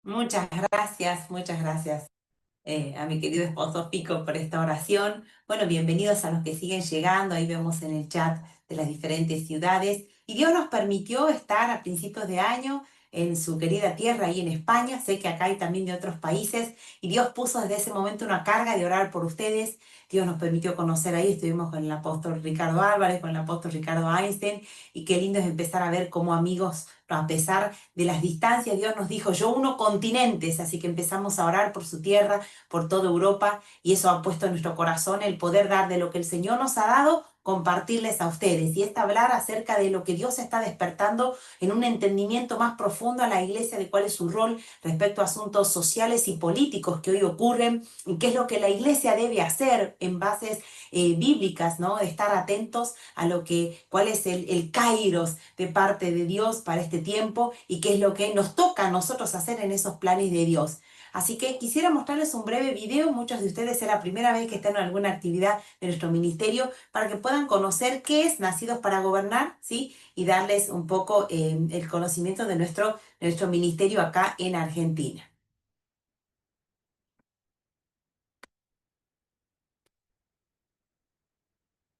Muchas gracias a mi querido esposo Pico por esta oración. Bueno, bienvenidos a los que siguen llegando. Ahí vemos en el chat de las diferentes ciudades. Y Dios nos permitió estar a principios de año en su querida tierra, ahí en España. Sé que acá hay también de otros países. Y Dios puso desde ese momento una carga de orar por ustedes. Dios nos permitió conocer ahí. Estuvimos con el apóstol Ricardo Álvarez, con el apóstol Ricardo Einstein. Y qué lindo es empezar a ver cómo amigos, a pesar de las distancias, Dios nos dijo, yo uno continentes. Así que empezamos a orar por su tierra, por toda Europa, y eso ha puesto en nuestro corazón el poder dar de lo que el Señor nos ha dado, compartirles a ustedes, y es hablar acerca de lo que Dios está despertando en un entendimiento más profundo a la iglesia de cuál es su rol respecto a asuntos sociales y políticos que hoy ocurren, y qué es lo que la iglesia debe hacer en bases bíblicas, ¿no? Estar atentos a lo que, cuál es el kairos de parte de Dios para este tiempo y qué es lo que nos toca a nosotros hacer en esos planes de Dios. Así que quisiera mostrarles un breve video. Muchos de ustedes es la primera vez que están en alguna actividad de nuestro ministerio para que puedan conocer qué es Nacidos para Gobernar, ¿sí? Y darles un poco el conocimiento de nuestro ministerio acá en Argentina.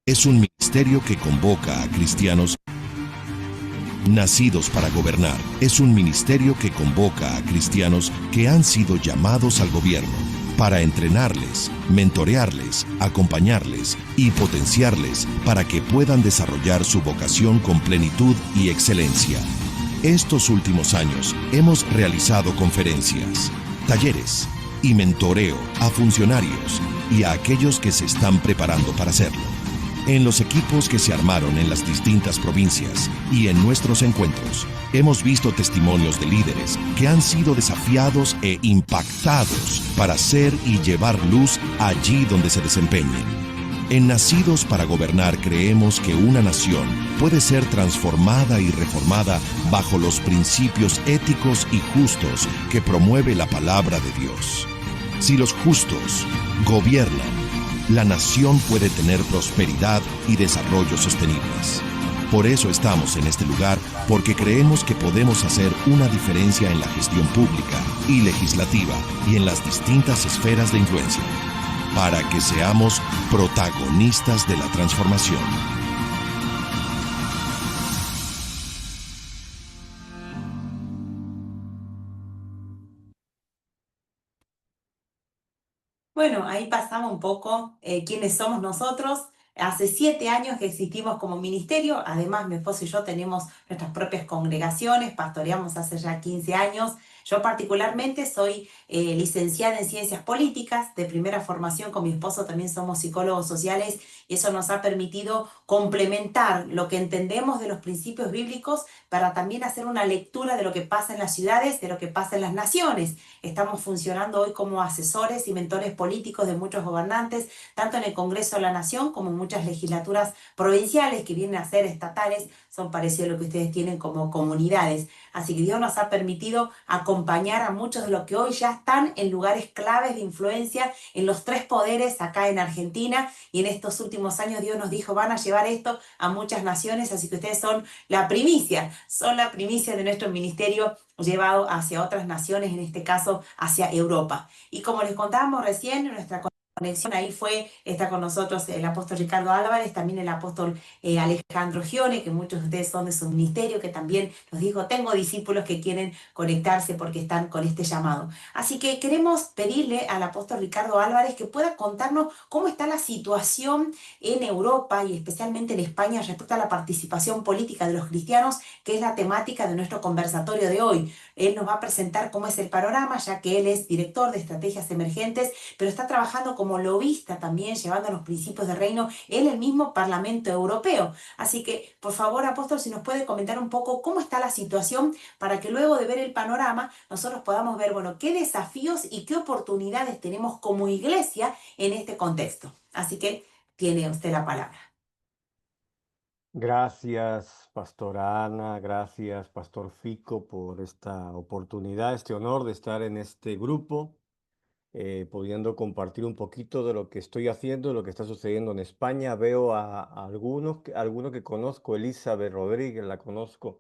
Es un ministerio que convoca a cristianos nacidos para gobernar. Es un ministerio que convoca a cristianos que han sido llamados al gobierno para entrenarles, mentorearles, acompañarles y potenciarles para que puedan desarrollar su vocación con plenitud y excelencia. Estos últimos años hemos realizado conferencias, talleres y mentoreo a funcionarios y a aquellos que se están preparando para hacerlo. En los equipos que se armaron en las distintas provincias y en nuestros encuentros, hemos visto testimonios de líderes que han sido desafiados e impactados para ser y llevar luz allí donde se desempeñen. En Nacidos para Gobernar creemos que una nación puede ser transformada y reformada bajo los principios éticos y justos que promueve la palabra de Dios. Si los justos gobiernan, la nación puede tener prosperidad y desarrollo sostenibles. Por eso estamos en este lugar, porque creemos que podemos hacer una diferencia en la gestión pública y legislativa y en las distintas esferas de influencia, para que seamos protagonistas de la transformación. Bueno, ahí pasamos un poco quiénes somos nosotros. Hace 7 años que existimos como ministerio. Además, mi esposo y yo tenemos nuestras propias congregaciones, pastoreamos hace ya 15 años. Yo particularmente soy licenciada en Ciencias Políticas, de primera formación. Con mi esposo también somos psicólogos sociales, y eso nos ha permitido complementar lo que entendemos de los principios bíblicos para también hacer una lectura de lo que pasa en las ciudades, de lo que pasa en las naciones. Estamos funcionando hoy como asesores y mentores políticos de muchos gobernantes, tanto en el Congreso de la Nación como en muchas legislaturas provinciales que vienen a ser estatales, son parecidos a lo que ustedes tienen como comunidades. Así que Dios nos ha permitido acompañar a muchos de los que hoy ya están en lugares claves de influencia en los tres poderes acá en Argentina, y en estos últimos años Dios nos dijo, van a llevar esto a muchas naciones, así que ustedes son la primicia de nuestro ministerio llevado hacia otras naciones, en este caso hacia Europa. Y como les contábamos recién, nuestra conexión ahí está con nosotros el apóstol Ricardo Álvarez, también el apóstol Alejandro Gione, que muchos de ustedes son de su ministerio, que también nos dijo, tengo discípulos que quieren conectarse porque están con este llamado. Así que queremos pedirle al apóstol Ricardo Álvarez que pueda contarnos cómo está la situación en Europa y especialmente en España respecto a la participación política de los cristianos, que es la temática de nuestro conversatorio de hoy. Él nos va a presentar cómo es el panorama, ya que él es director de estrategias emergentes, pero está trabajando como lobista también, llevando los principios de reino en el mismo Parlamento Europeo. Así que, por favor, apóstol, si nos puede comentar un poco cómo está la situación para que luego de ver el panorama nosotros podamos ver, bueno, qué desafíos y qué oportunidades tenemos como iglesia en este contexto. Así que tiene usted la palabra. Gracias, Pastora Ana, gracias, Pastor Fico, por esta oportunidad, este honor de estar en este grupo, pudiendo compartir un poquito de lo que estoy haciendo, de lo que está sucediendo en España. Veo a algunos que conozco, Elizabeth Rodríguez, la conozco,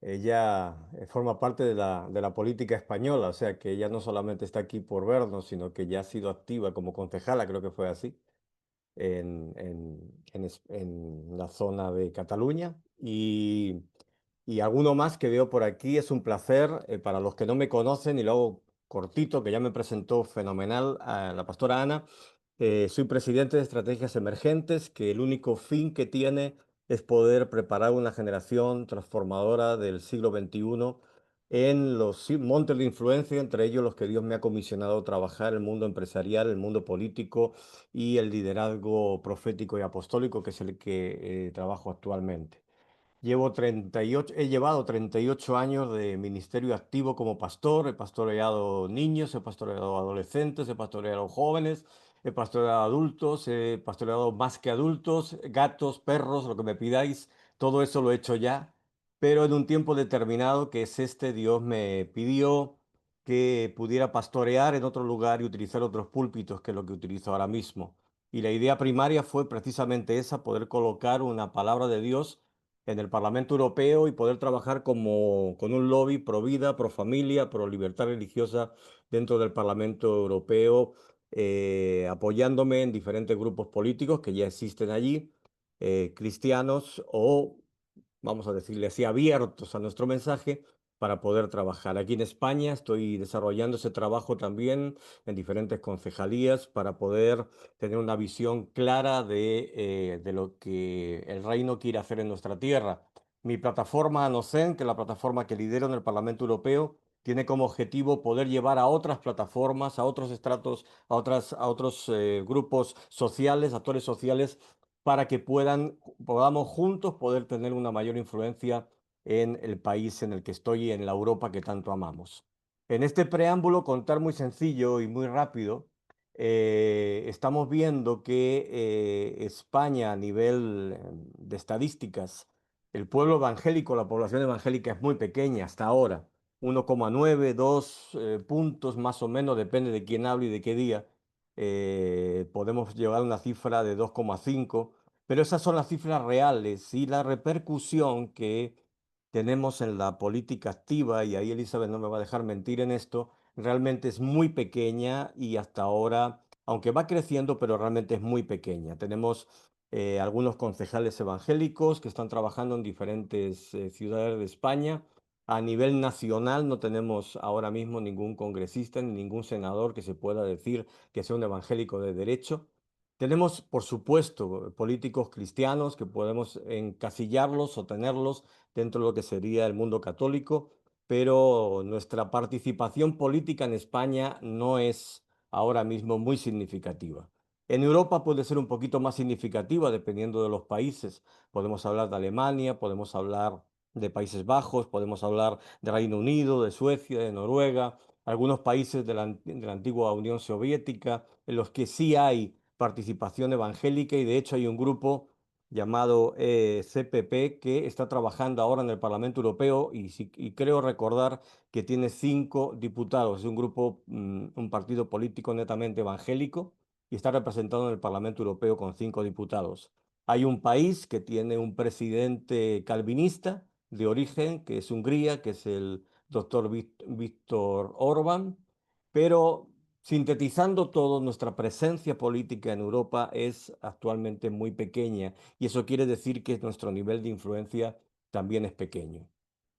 Ella forma parte de la política española, o sea que ella no solamente está aquí por vernos, sino que ya ha sido activa como concejala, creo que fue así, en la zona de Cataluña. Y alguno más que veo por aquí, es un placer. Para los que no me conocen, y luego cortito, que ya me presentó fenomenal a la pastora Ana, soy presidente de Estrategias Emergentes, que el único fin que tiene es poder preparar una generación transformadora del siglo XXI en los montes de influencia, entre ellos los que Dios me ha comisionado a trabajar, el mundo empresarial, el mundo político y el liderazgo profético y apostólico, que es el que trabajo actualmente. He llevado 38 años de ministerio activo como pastor. He pastoreado niños, he pastoreado adolescentes, he pastoreado jóvenes, he pastoreado adultos, he pastoreado más que adultos, gatos, perros, lo que me pidáis. Todo eso lo he hecho ya, pero en un tiempo determinado, que es este, Dios me pidió que pudiera pastorear en otro lugar y utilizar otros púlpitos que lo que utilizo ahora mismo. Y la idea primaria fue precisamente esa, poder colocar una palabra de Dios en el Parlamento Europeo y poder trabajar como, con un lobby pro vida, pro familia, pro libertad religiosa dentro del Parlamento Europeo, apoyándome en diferentes grupos políticos que ya existen allí, cristianos o, vamos a decirle así, abiertos a nuestro mensaje para poder trabajar. Aquí en España estoy desarrollando ese trabajo también en diferentes concejalías para poder tener una visión clara de lo que el reino quiere hacer en nuestra tierra. Mi plataforma ANOCEN, que es la plataforma que lidero en el Parlamento Europeo, tiene como objetivo poder llevar a otras plataformas, a otros estratos, a otros grupos sociales, actores sociales, para que podamos juntos poder tener una mayor influencia en el país en el que estoy y en la Europa que tanto amamos. En este preámbulo, contar muy sencillo y muy rápido, estamos viendo que España, a nivel de estadísticas, el pueblo evangélico, la población evangélica es muy pequeña hasta ahora, 1,9, 2 puntos más o menos, depende de quién hable y de qué día. Podemos llevar una cifra de 2,5, pero esas son las cifras reales y la repercusión que tenemos en la política activa, y ahí Elizabeth no me va a dejar mentir en esto, realmente es muy pequeña y hasta ahora, aunque va creciendo, pero realmente es muy pequeña. Tenemos algunos concejales evangélicos que están trabajando en diferentes ciudades de España. A nivel nacional no tenemos ahora mismo ningún congresista ni ningún senador que se pueda decir que sea un evangélico de derecho. Tenemos, por supuesto, políticos cristianos que podemos encasillarlos o tenerlos dentro de lo que sería el mundo católico, pero nuestra participación política en España no es ahora mismo muy significativa. En Europa puede ser un poquito más significativa dependiendo de los países. Podemos hablar de Alemania, podemos hablar de Países Bajos, podemos hablar de Reino Unido, de Suecia, de Noruega, algunos países de la antigua Unión Soviética, en los que sí hay participación evangélica, y de hecho hay un grupo llamado CPP que está trabajando ahora en el Parlamento Europeo y creo recordar que tiene 5 diputados. Es un grupo, un partido político netamente evangélico, y está representado en el Parlamento Europeo con 5 diputados. Hay un país que tiene un presidente calvinista de origen, que es Hungría, que es el doctor Víctor Orbán, pero sintetizando todo, nuestra presencia política en Europa es actualmente muy pequeña, y eso quiere decir que nuestro nivel de influencia también es pequeño.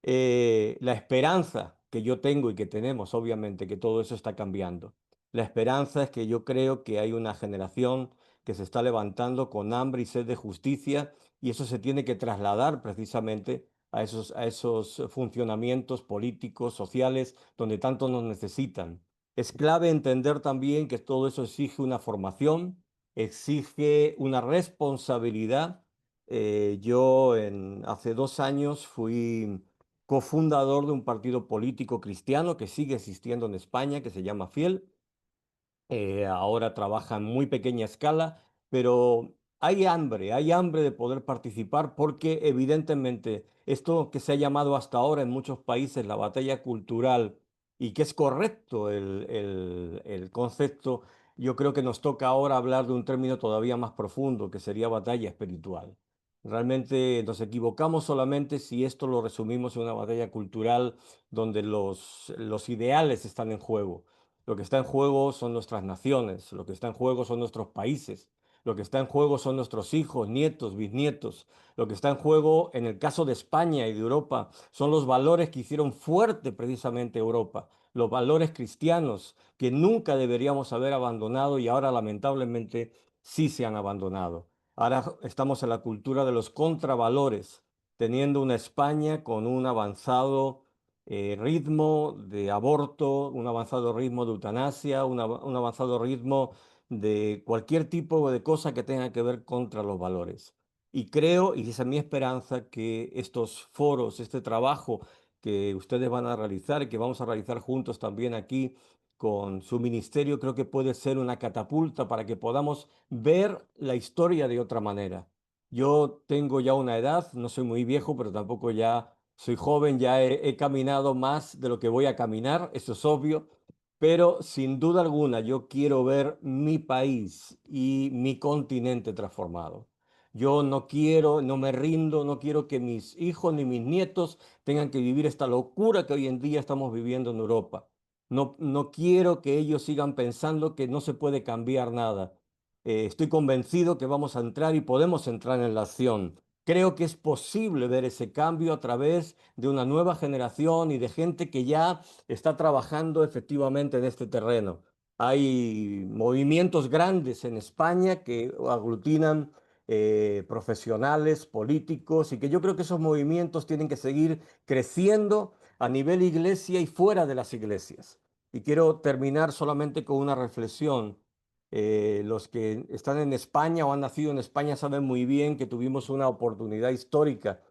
La esperanza que yo tengo y que tenemos, obviamente, que todo eso está cambiando. La esperanza es que yo creo que hay una generación que se está levantando con hambre y sed de justicia, y eso se tiene que trasladar precisamente a esos funcionamientos políticos, sociales, donde tanto nos necesitan. Es clave entender también que todo eso exige una formación, exige una responsabilidad. Hace 2 años fui cofundador de un partido político cristiano que sigue existiendo en España, que se llama Fiel. Ahora trabaja en muy pequeña escala, pero hay hambre de poder participar, porque evidentemente esto que se ha llamado hasta ahora en muchos países la batalla cultural, y que es correcto el concepto, yo creo que nos toca ahora hablar de un término todavía más profundo, que sería batalla espiritual. Realmente nos equivocamos solamente si esto lo resumimos en una batalla cultural donde los ideales están en juego. Lo que está en juego son nuestras naciones, lo que está en juego son nuestros países, lo que está en juego son nuestros hijos, nietos, bisnietos. Lo que está en juego en el caso de España y de Europa son los valores que hicieron fuerte precisamente Europa, los valores cristianos que nunca deberíamos haber abandonado y ahora lamentablemente sí se han abandonado. Ahora estamos en la cultura de los contravalores, teniendo una España con un avanzado ritmo de aborto, un avanzado ritmo de eutanasia, un avanzado ritmo de cualquier tipo de cosa que tenga que ver contra los valores. Y creo, y esa es mi esperanza, que estos foros, este trabajo que ustedes van a realizar y que vamos a realizar juntos también aquí con su ministerio, creo que puede ser una catapulta para que podamos ver la historia de otra manera. Yo tengo ya una edad, no soy muy viejo, pero tampoco ya soy joven, ya he caminado más de lo que voy a caminar, eso es obvio, pero sin duda alguna yo quiero ver mi país y mi continente transformado. Yo no quiero, no me rindo, no quiero que mis hijos ni mis nietos tengan que vivir esta locura que hoy en día estamos viviendo en Europa. No, no quiero que ellos sigan pensando que no se puede cambiar nada. Estoy convencido que vamos a entrar y podemos entrar en la acción. Creo que es posible ver ese cambio a través de una nueva generación y de gente que ya está trabajando efectivamente en este terreno. Hay movimientos grandes en España que aglutinan profesionales, políticos, y que yo creo que esos movimientos tienen que seguir creciendo a nivel iglesia y fuera de las iglesias. Y quiero terminar solamente con una reflexión. Los que están en España o han nacido en España saben muy bien que tuvimos una oportunidad histórica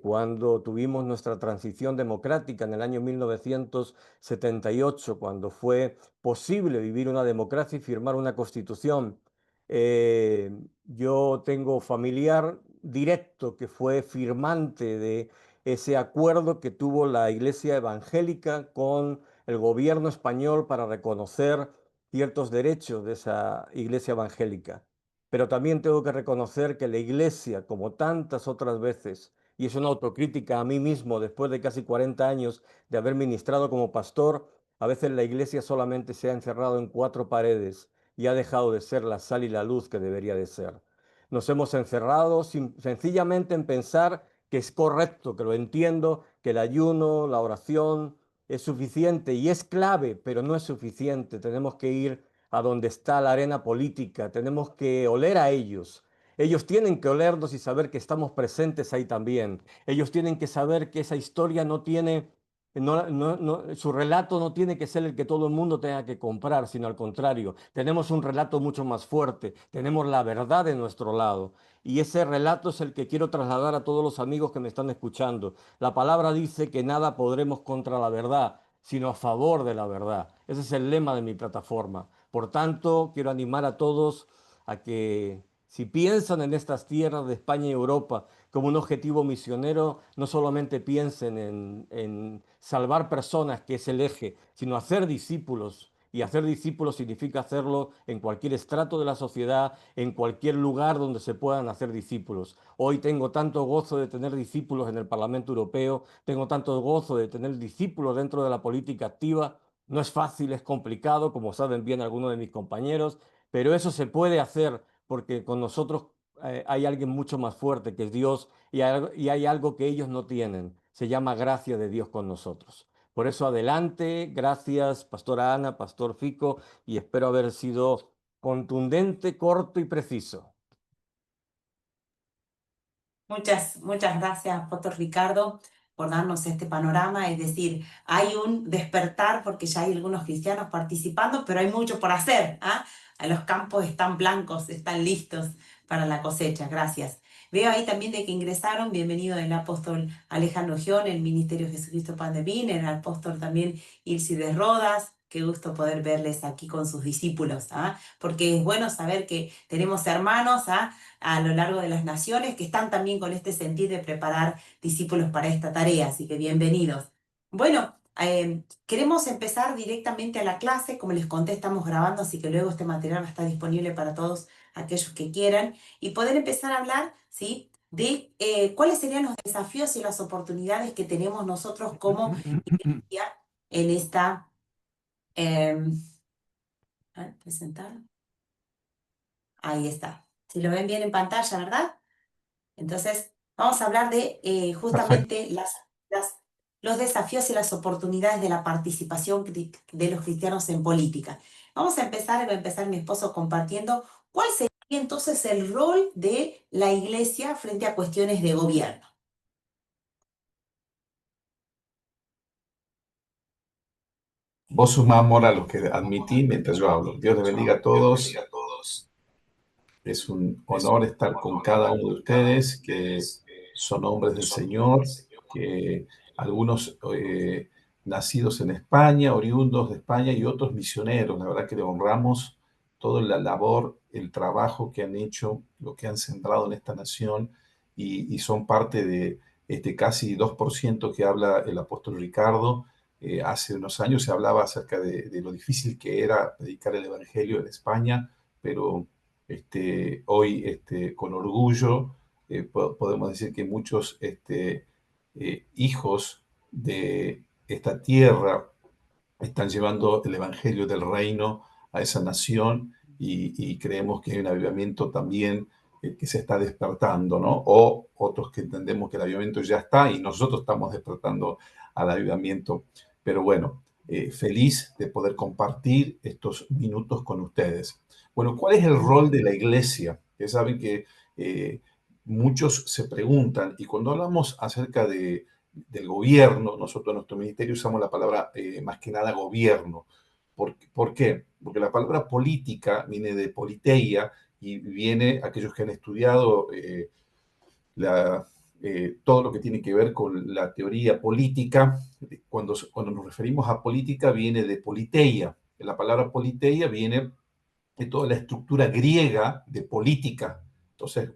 cuando tuvimos nuestra transición democrática en el año 1978, cuando fue posible vivir una democracia y firmar una constitución. Yo tengo familiar directo que fue firmante de ese acuerdo que tuvo la Iglesia Evangélica con el gobierno español para reconocer ciertos derechos de esa Iglesia Evangélica. Pero también tengo que reconocer que la Iglesia, como tantas otras veces, y es una autocrítica a mí mismo después de casi 40 años de haber ministrado como pastor, a veces la Iglesia solamente se ha encerrado en cuatro paredes y ha dejado de ser la sal y la luz que debería de ser. Nos hemos encerrado sencillamente en pensar que es correcto, que lo entiendo, que el ayuno, la oración es suficiente y es clave, pero no es suficiente. Tenemos que ir a donde está la arena política, tenemos que oler a ellos. Ellos tienen que olernos y saber que estamos presentes ahí también. Ellos tienen que saber que esa historia no tiene su relato no tiene que ser el que todo el mundo tenga que comprar, sino al contrario, tenemos un relato mucho más fuerte, tenemos la verdad de nuestro lado. Y ese relato es el que quiero trasladar a todos los amigos que me están escuchando. La palabra dice que nada podremos contra la verdad, sino a favor de la verdad. Ese es el lema de mi plataforma. Por tanto, quiero animar a todos a que si piensan en estas tierras de España y Europa como un objetivo misionero, no solamente piensen en salvar personas, que es el eje, sino hacer discípulos. Y hacer discípulos significa hacerlo en cualquier estrato de la sociedad, en cualquier lugar donde se puedan hacer discípulos. Hoy tengo tanto gozo de tener discípulos en el Parlamento Europeo, tengo tanto gozo de tener discípulos dentro de la política activa. No es fácil, es complicado, como saben bien algunos de mis compañeros, pero eso se puede hacer porque con nosotros hay alguien mucho más fuerte que es Dios y hay algo que ellos no tienen. Se llama gracia de Dios con nosotros. Por eso adelante, gracias Pastora Ana, Pastor Fico, y espero haber sido contundente, corto y preciso. Muchas gracias, Pastor Ricardo, por darnos este panorama. Es decir, hay un despertar porque ya hay algunos cristianos participando, pero hay mucho por hacer, ¿ah? Los campos están blancos, están listos para la cosecha. Gracias. Veo ahí también de que ingresaron, bienvenido el apóstol Alejandro Gión, el Ministerio Jesucristo Pan de Vin, el apóstol también Ilcides Rodas. Qué gusto poder verles aquí con sus discípulos, ¿ah? Porque es bueno saber que tenemos hermanos, ¿ah?, a lo largo de las naciones que están también con este sentir de preparar discípulos para esta tarea, así que bienvenidos. Bueno, queremos empezar directamente a la clase. Como les conté, estamos grabando, así que luego este material va a estar disponible para todos aquellos que quieran y poder empezar a hablar, ¿sí?, de cuáles serían los desafíos y las oportunidades que tenemos nosotros como iglesia en esta... a ver, presentar. Ahí está. Si lo ven bien en pantalla, ¿verdad? Entonces, vamos a hablar de Perfecto. justamente los desafíos y las oportunidades de la participación de los cristianos en política. Vamos a empezar, va a empezar mi esposo compartiendo cuál sería entonces el rol de la iglesia frente a cuestiones de gobierno. Vos sumá amor a lo que admití mientras yo hablo. Dios les bendiga a todos. Es un honor estar con cada uno de ustedes que son hombres del Señor, que algunos nacidos en España, oriundos de España y otros misioneros. La verdad que le honramos toda la labor, el trabajo que han hecho, lo que han sembrado en esta nación y son parte de este casi 2% que habla el apóstol Ricardo. Hace unos años se hablaba acerca de lo difícil que era predicar el Evangelio en España, pero hoy con orgullo podemos decir que muchos hijos de esta tierra están llevando el Evangelio del Reino a esa nación y creemos que hay un avivamiento también que se está despertando, ¿no? O otros que entendemos que el avivamiento ya está y nosotros estamos despertando al avivamiento. Pero bueno, feliz de poder compartir estos minutos con ustedes. Bueno, ¿cuál es el rol de la iglesia? Que saben que muchos se preguntan y cuando hablamos acerca del gobierno, nosotros en nuestro ministerio usamos la palabra más que nada gobierno. ¿Por qué? Porque la palabra política viene de politeia y viene, aquellos que han estudiado todo lo que tiene que ver con la teoría política, cuando nos referimos a política viene de politeia. La palabra politeia viene de toda la estructura griega de política. Entonces,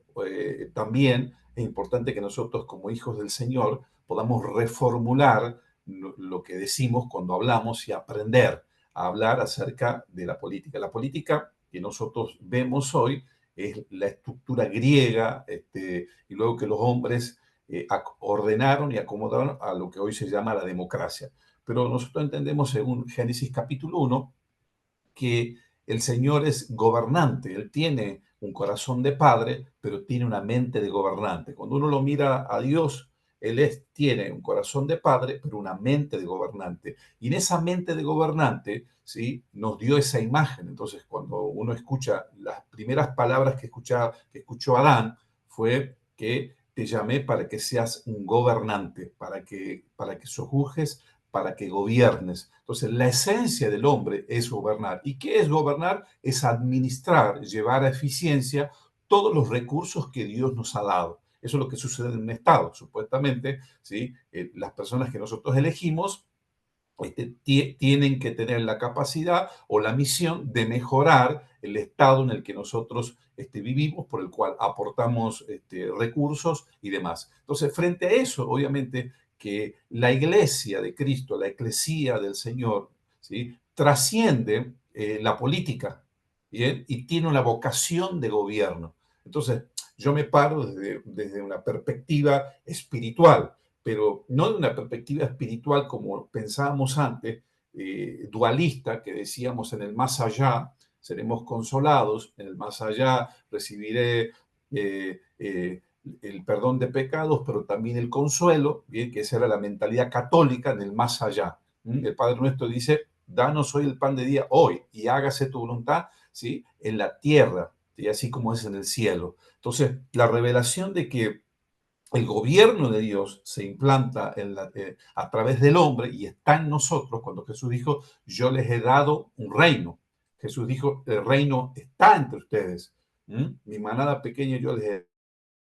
también es importante que nosotros como hijos del Señor podamos reformular lo que decimos cuando hablamos y aprender a hablar acerca de la política. La política que nosotros vemos hoy es la estructura griega y luego que los hombres ordenaron y acomodaron a lo que hoy se llama la democracia. Pero nosotros entendemos según Génesis capítulo 1 que el Señor es gobernante, Él tiene un corazón de padre, pero tiene una mente de gobernante. Cuando uno lo mira a Dios, tiene un corazón de padre, pero una mente de gobernante. Y en esa mente de gobernante, ¿sí? Nos dio esa imagen. Entonces, cuando uno escucha las primeras palabras que escuchó Adán, fue que te llamé para que seas un gobernante, para que sojuzgues, para que gobiernes. Entonces, la esencia del hombre es gobernar. ¿Y qué es gobernar? Es administrar, llevar a eficiencia todos los recursos que Dios nos ha dado. Eso es lo que sucede en un Estado, supuestamente, ¿sí? Las personas que nosotros elegimos tienen que tener la capacidad o la misión de mejorar el estado en el que nosotros vivimos, por el cual aportamos recursos y demás. Entonces, frente a eso, obviamente, que la iglesia de Cristo, la eclesía del Señor, ¿sí? Trasciende la política, ¿bien? Y tiene una vocación de gobierno. Entonces, yo me paro desde una perspectiva espiritual, pero no de una perspectiva espiritual como pensábamos antes, dualista, que decíamos en el más allá seremos consolados, en el más allá recibiré el perdón de pecados, pero también el consuelo, bien, que esa era la mentalidad católica en el más allá. El Padre Nuestro dice, danos hoy el pan de día hoy y hágase tu voluntad, ¿sí? En la tierra, y así como es en el cielo. Entonces, la revelación de que el gobierno de Dios se implanta a través del hombre y está en nosotros cuando Jesús dijo, yo les he dado un reino. Jesús dijo, el reino está entre ustedes. Mi manada pequeña yo les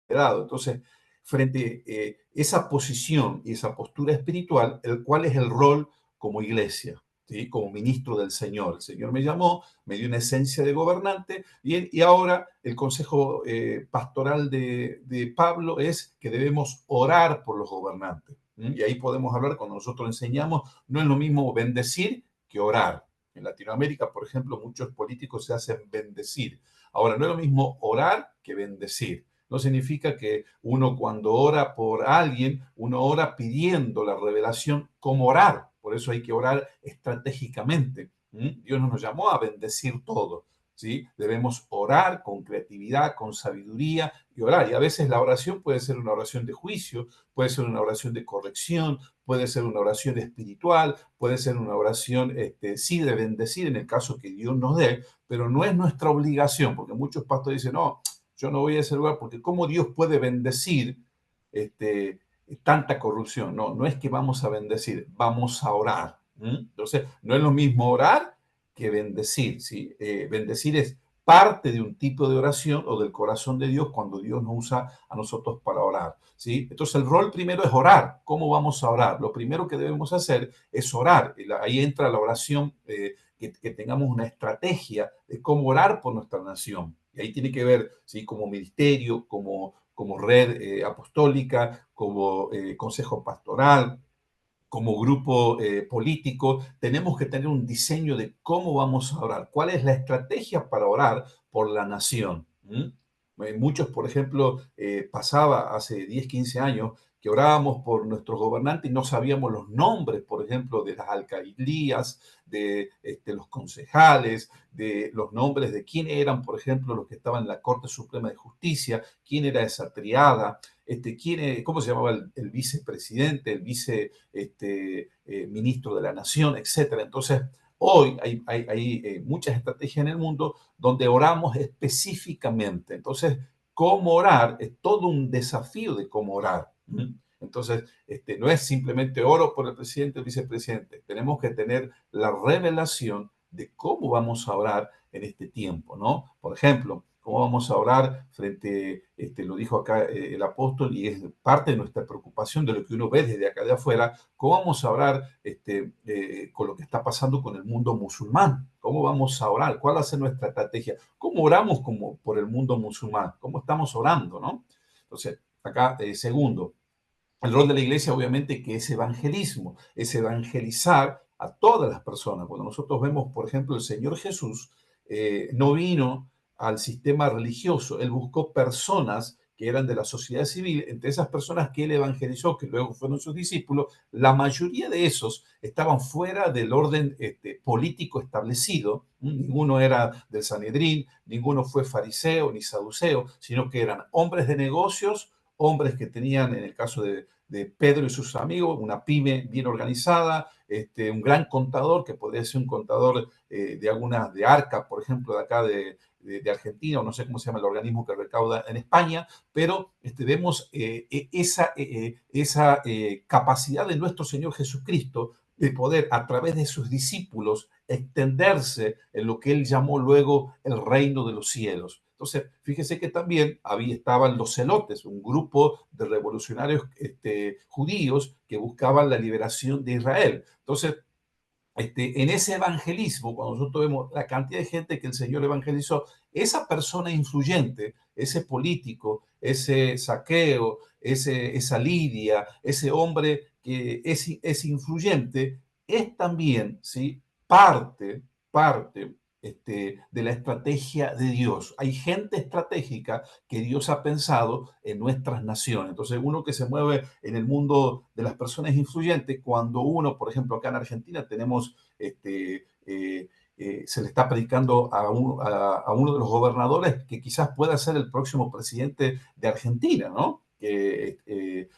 he dado. Entonces, frente a esa posición y esa postura espiritual, ¿cuál es el rol como iglesia? ¿Sí? Como ministro del Señor. El Señor me llamó, me dio una esencia de gobernante y ahora el consejo pastoral de Pablo es que debemos orar por los gobernantes. Y ahí podemos hablar, cuando nosotros enseñamos, no es lo mismo bendecir que orar. En Latinoamérica, por ejemplo, muchos políticos se hacen bendecir. Ahora, no es lo mismo orar que bendecir. No significa que uno cuando ora por alguien, uno ora pidiendo la revelación cómo orar. Por eso hay que orar estratégicamente. Dios no nos llamó a bendecir todo, ¿sí? Debemos orar con creatividad, con sabiduría y orar. Y a veces la oración puede ser una oración de juicio, puede ser una oración de corrección, puede ser una oración espiritual, puede ser una oración, sí, de bendecir en el caso que Dios nos dé, pero no es nuestra obligación, porque muchos pastores dicen, no, yo no voy a ese lugar porque ¿cómo Dios puede bendecir este, tanta corrupción? No, no es que vamos a bendecir, vamos a orar. Entonces, no es lo mismo orar que bendecir, ¿sí? Bendecir es parte de un tipo de oración o del corazón de Dios cuando Dios nos usa a nosotros para orar, ¿sí? Entonces, el rol primero es orar. ¿Cómo vamos a orar? Lo primero que debemos hacer es orar. Ahí entra la oración, que tengamos una estrategia de cómo orar por nuestra nación. Y ahí tiene que ver, ¿sí? Como ministerio, como red apostólica, como consejo pastoral, como grupo político, tenemos que tener un diseño de cómo vamos a orar, cuál es la estrategia para orar por la nación. Muchos, por ejemplo, pasaba hace 10, 15 años que orábamos por nuestros gobernantes y no sabíamos los nombres, por ejemplo, de las alcaldías, de los concejales, de los nombres de quién eran, por ejemplo, los que estaban en la Corte Suprema de Justicia, quién era esa triada, cómo se llamaba el vicepresidente, el ministro de la Nación, etcétera. Entonces, hoy hay muchas estrategias en el mundo donde oramos específicamente. Entonces, cómo orar es todo un desafío de cómo orar. Entonces, no es simplemente oro por el presidente o el vicepresidente. Tenemos que tener la revelación de cómo vamos a orar en este tiempo, ¿no? Por ejemplo, cómo vamos a orar frente, lo dijo acá el apóstol, y es parte de nuestra preocupación de lo que uno ve desde acá de afuera, cómo vamos a orar con lo que está pasando con el mundo musulmán, cómo vamos a orar, cuál va a ser nuestra estrategia, cómo oramos como por el mundo musulmán, cómo estamos orando, ¿no? Entonces, acá, segundo, el rol de la iglesia, obviamente, que es evangelismo, es evangelizar a todas las personas. Cuando nosotros vemos, por ejemplo, el Señor Jesús no vino al sistema religioso, él buscó personas que eran de la sociedad civil. Entre esas personas que él evangelizó, que luego fueron sus discípulos, la mayoría de esos estaban fuera del orden político establecido. Ninguno era del Sanedrín, ninguno fue fariseo ni saduceo, sino que eran hombres de negocios, hombres que tenían, en el caso de Pedro y sus amigos, una pyme bien organizada, un gran contador, que podría ser un contador de Arca, por ejemplo, de acá de Argentina, o no sé cómo se llama el organismo que recauda en España, pero vemos esa capacidad de nuestro Señor Jesucristo de poder, a través de sus discípulos, extenderse en lo que él llamó luego el reino de los cielos. Entonces, fíjese que también estaban los celotes, un grupo de revolucionarios judíos que buscaban la liberación de Israel. Entonces, en ese evangelismo, cuando nosotros vemos la cantidad de gente que el Señor evangelizó, esa persona influyente, ese político, ese Zaqueo, esa Lidia, ese hombre que es influyente, es también, ¿sí? parte de la estrategia de Dios. Hay gente estratégica que Dios ha pensado en nuestras naciones. Entonces, uno que se mueve en el mundo de las personas influyentes, cuando uno, por ejemplo, acá en Argentina tenemos, se le está predicando a uno de los gobernadores que quizás pueda ser el próximo presidente de Argentina, ¿no? Que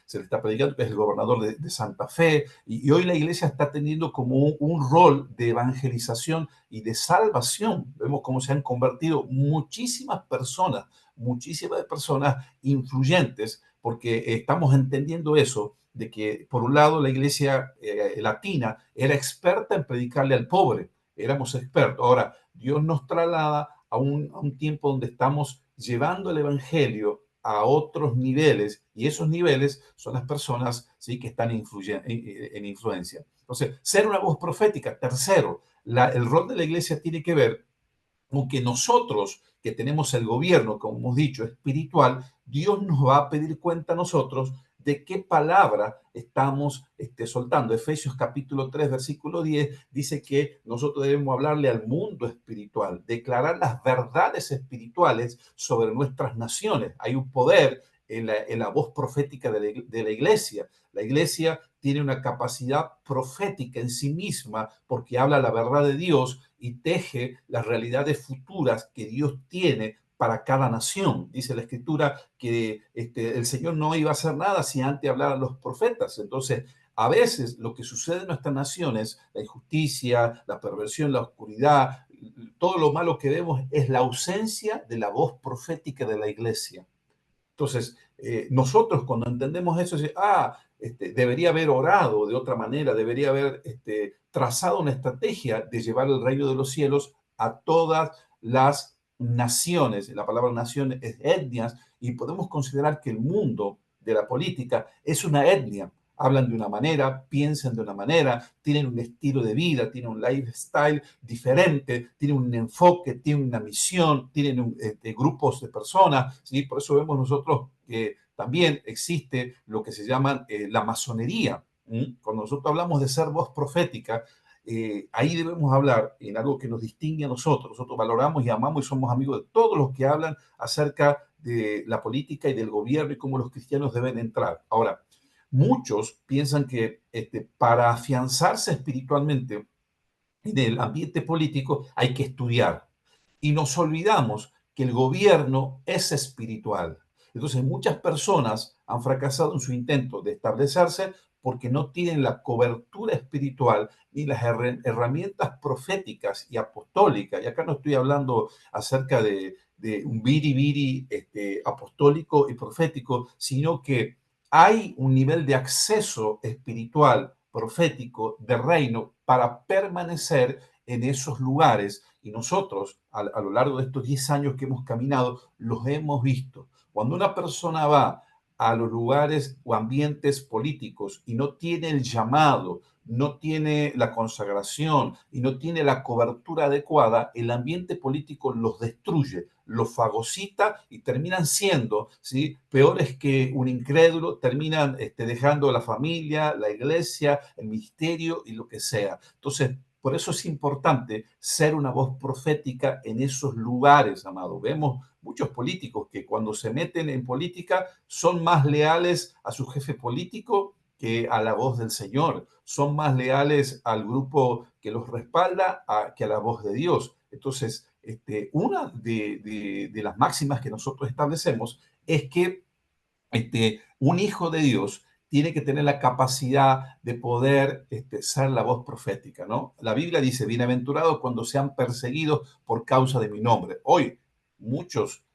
se le está predicando, que es el gobernador de Santa Fe, y hoy la iglesia está teniendo como un rol de evangelización y de salvación. Vemos cómo se han convertido muchísimas personas influyentes, porque estamos entendiendo eso, de que por un lado la iglesia latina era experta en predicarle al pobre, éramos expertos. Ahora, Dios nos traslada a un tiempo donde estamos llevando el evangelio a otros niveles, y esos niveles son las personas, ¿sí?, que están en influencia. Entonces, ser una voz profética. Tercero, el rol de la iglesia tiene que ver con que nosotros, que tenemos el gobierno, como hemos dicho, espiritual, Dios nos va a pedir cuenta a nosotros de qué palabra estamos soltando. Efesios capítulo 3, versículo 10 dice que nosotros debemos hablarle al mundo espiritual, declarar las verdades espirituales sobre nuestras naciones. Hay un poder en la voz profética de la iglesia. La iglesia tiene una capacidad profética en sí misma porque habla la verdad de Dios y teje las realidades futuras que Dios tiene para cada nación. Dice la escritura que el Señor no iba a hacer nada si antes hablaran los profetas. Entonces, a veces lo que sucede en nuestras naciones, la injusticia, la perversión, la oscuridad, todo lo malo que vemos es la ausencia de la voz profética de la iglesia. Entonces, nosotros cuando entendemos eso, debería haber orado de otra manera, debería haber trazado una estrategia de llevar el reino de los cielos a todas las naciones. La palabra nación es etnias y podemos considerar que el mundo de la política es una etnia. Hablan de una manera, piensan de una manera, tienen un estilo de vida, tienen un lifestyle diferente, tienen un enfoque, tienen una misión, tienen grupos de personas, ¿sí? Por eso vemos nosotros que también existe lo que se llama la masonería. Cuando nosotros hablamos de ser voz profética, ahí debemos hablar en algo que nos distingue a nosotros. Nosotros valoramos y amamos y somos amigos de todos los que hablan acerca de la política y del gobierno y cómo los cristianos deben entrar. Ahora, muchos piensan que para afianzarse espiritualmente en el ambiente político hay que estudiar. Y nos olvidamos que el gobierno es espiritual. Entonces, muchas personas han fracasado en su intento de establecerse porque no tienen la cobertura espiritual ni las herramientas proféticas y apostólicas. Y acá no estoy hablando acerca de un biribiri apostólico y profético, sino que hay un nivel de acceso espiritual, profético, de reino para permanecer en esos lugares. Y nosotros, a lo largo de estos 10 años que hemos caminado, los hemos visto. Cuando una persona va a los lugares o ambientes políticos y no tiene el llamado, no tiene la consagración y no tiene la cobertura adecuada, el ambiente político los destruye, los fagocita y terminan siendo, ¿sí?, peores que un incrédulo, terminan dejando la familia, la iglesia, el ministerio y lo que sea. Entonces, por eso es importante ser una voz profética en esos lugares, amado. Vemos muchos políticos que cuando se meten en política son más leales a su jefe político que a la voz del Señor. Son más leales al grupo que los respalda que a la voz de Dios. Entonces, una de las máximas que nosotros establecemos es que un hijo de Dios tiene que tener la capacidad de poder ser la voz profética, ¿no? La Biblia dice, bienaventurados cuando sean perseguidos por causa de mi nombre. Hoy muchos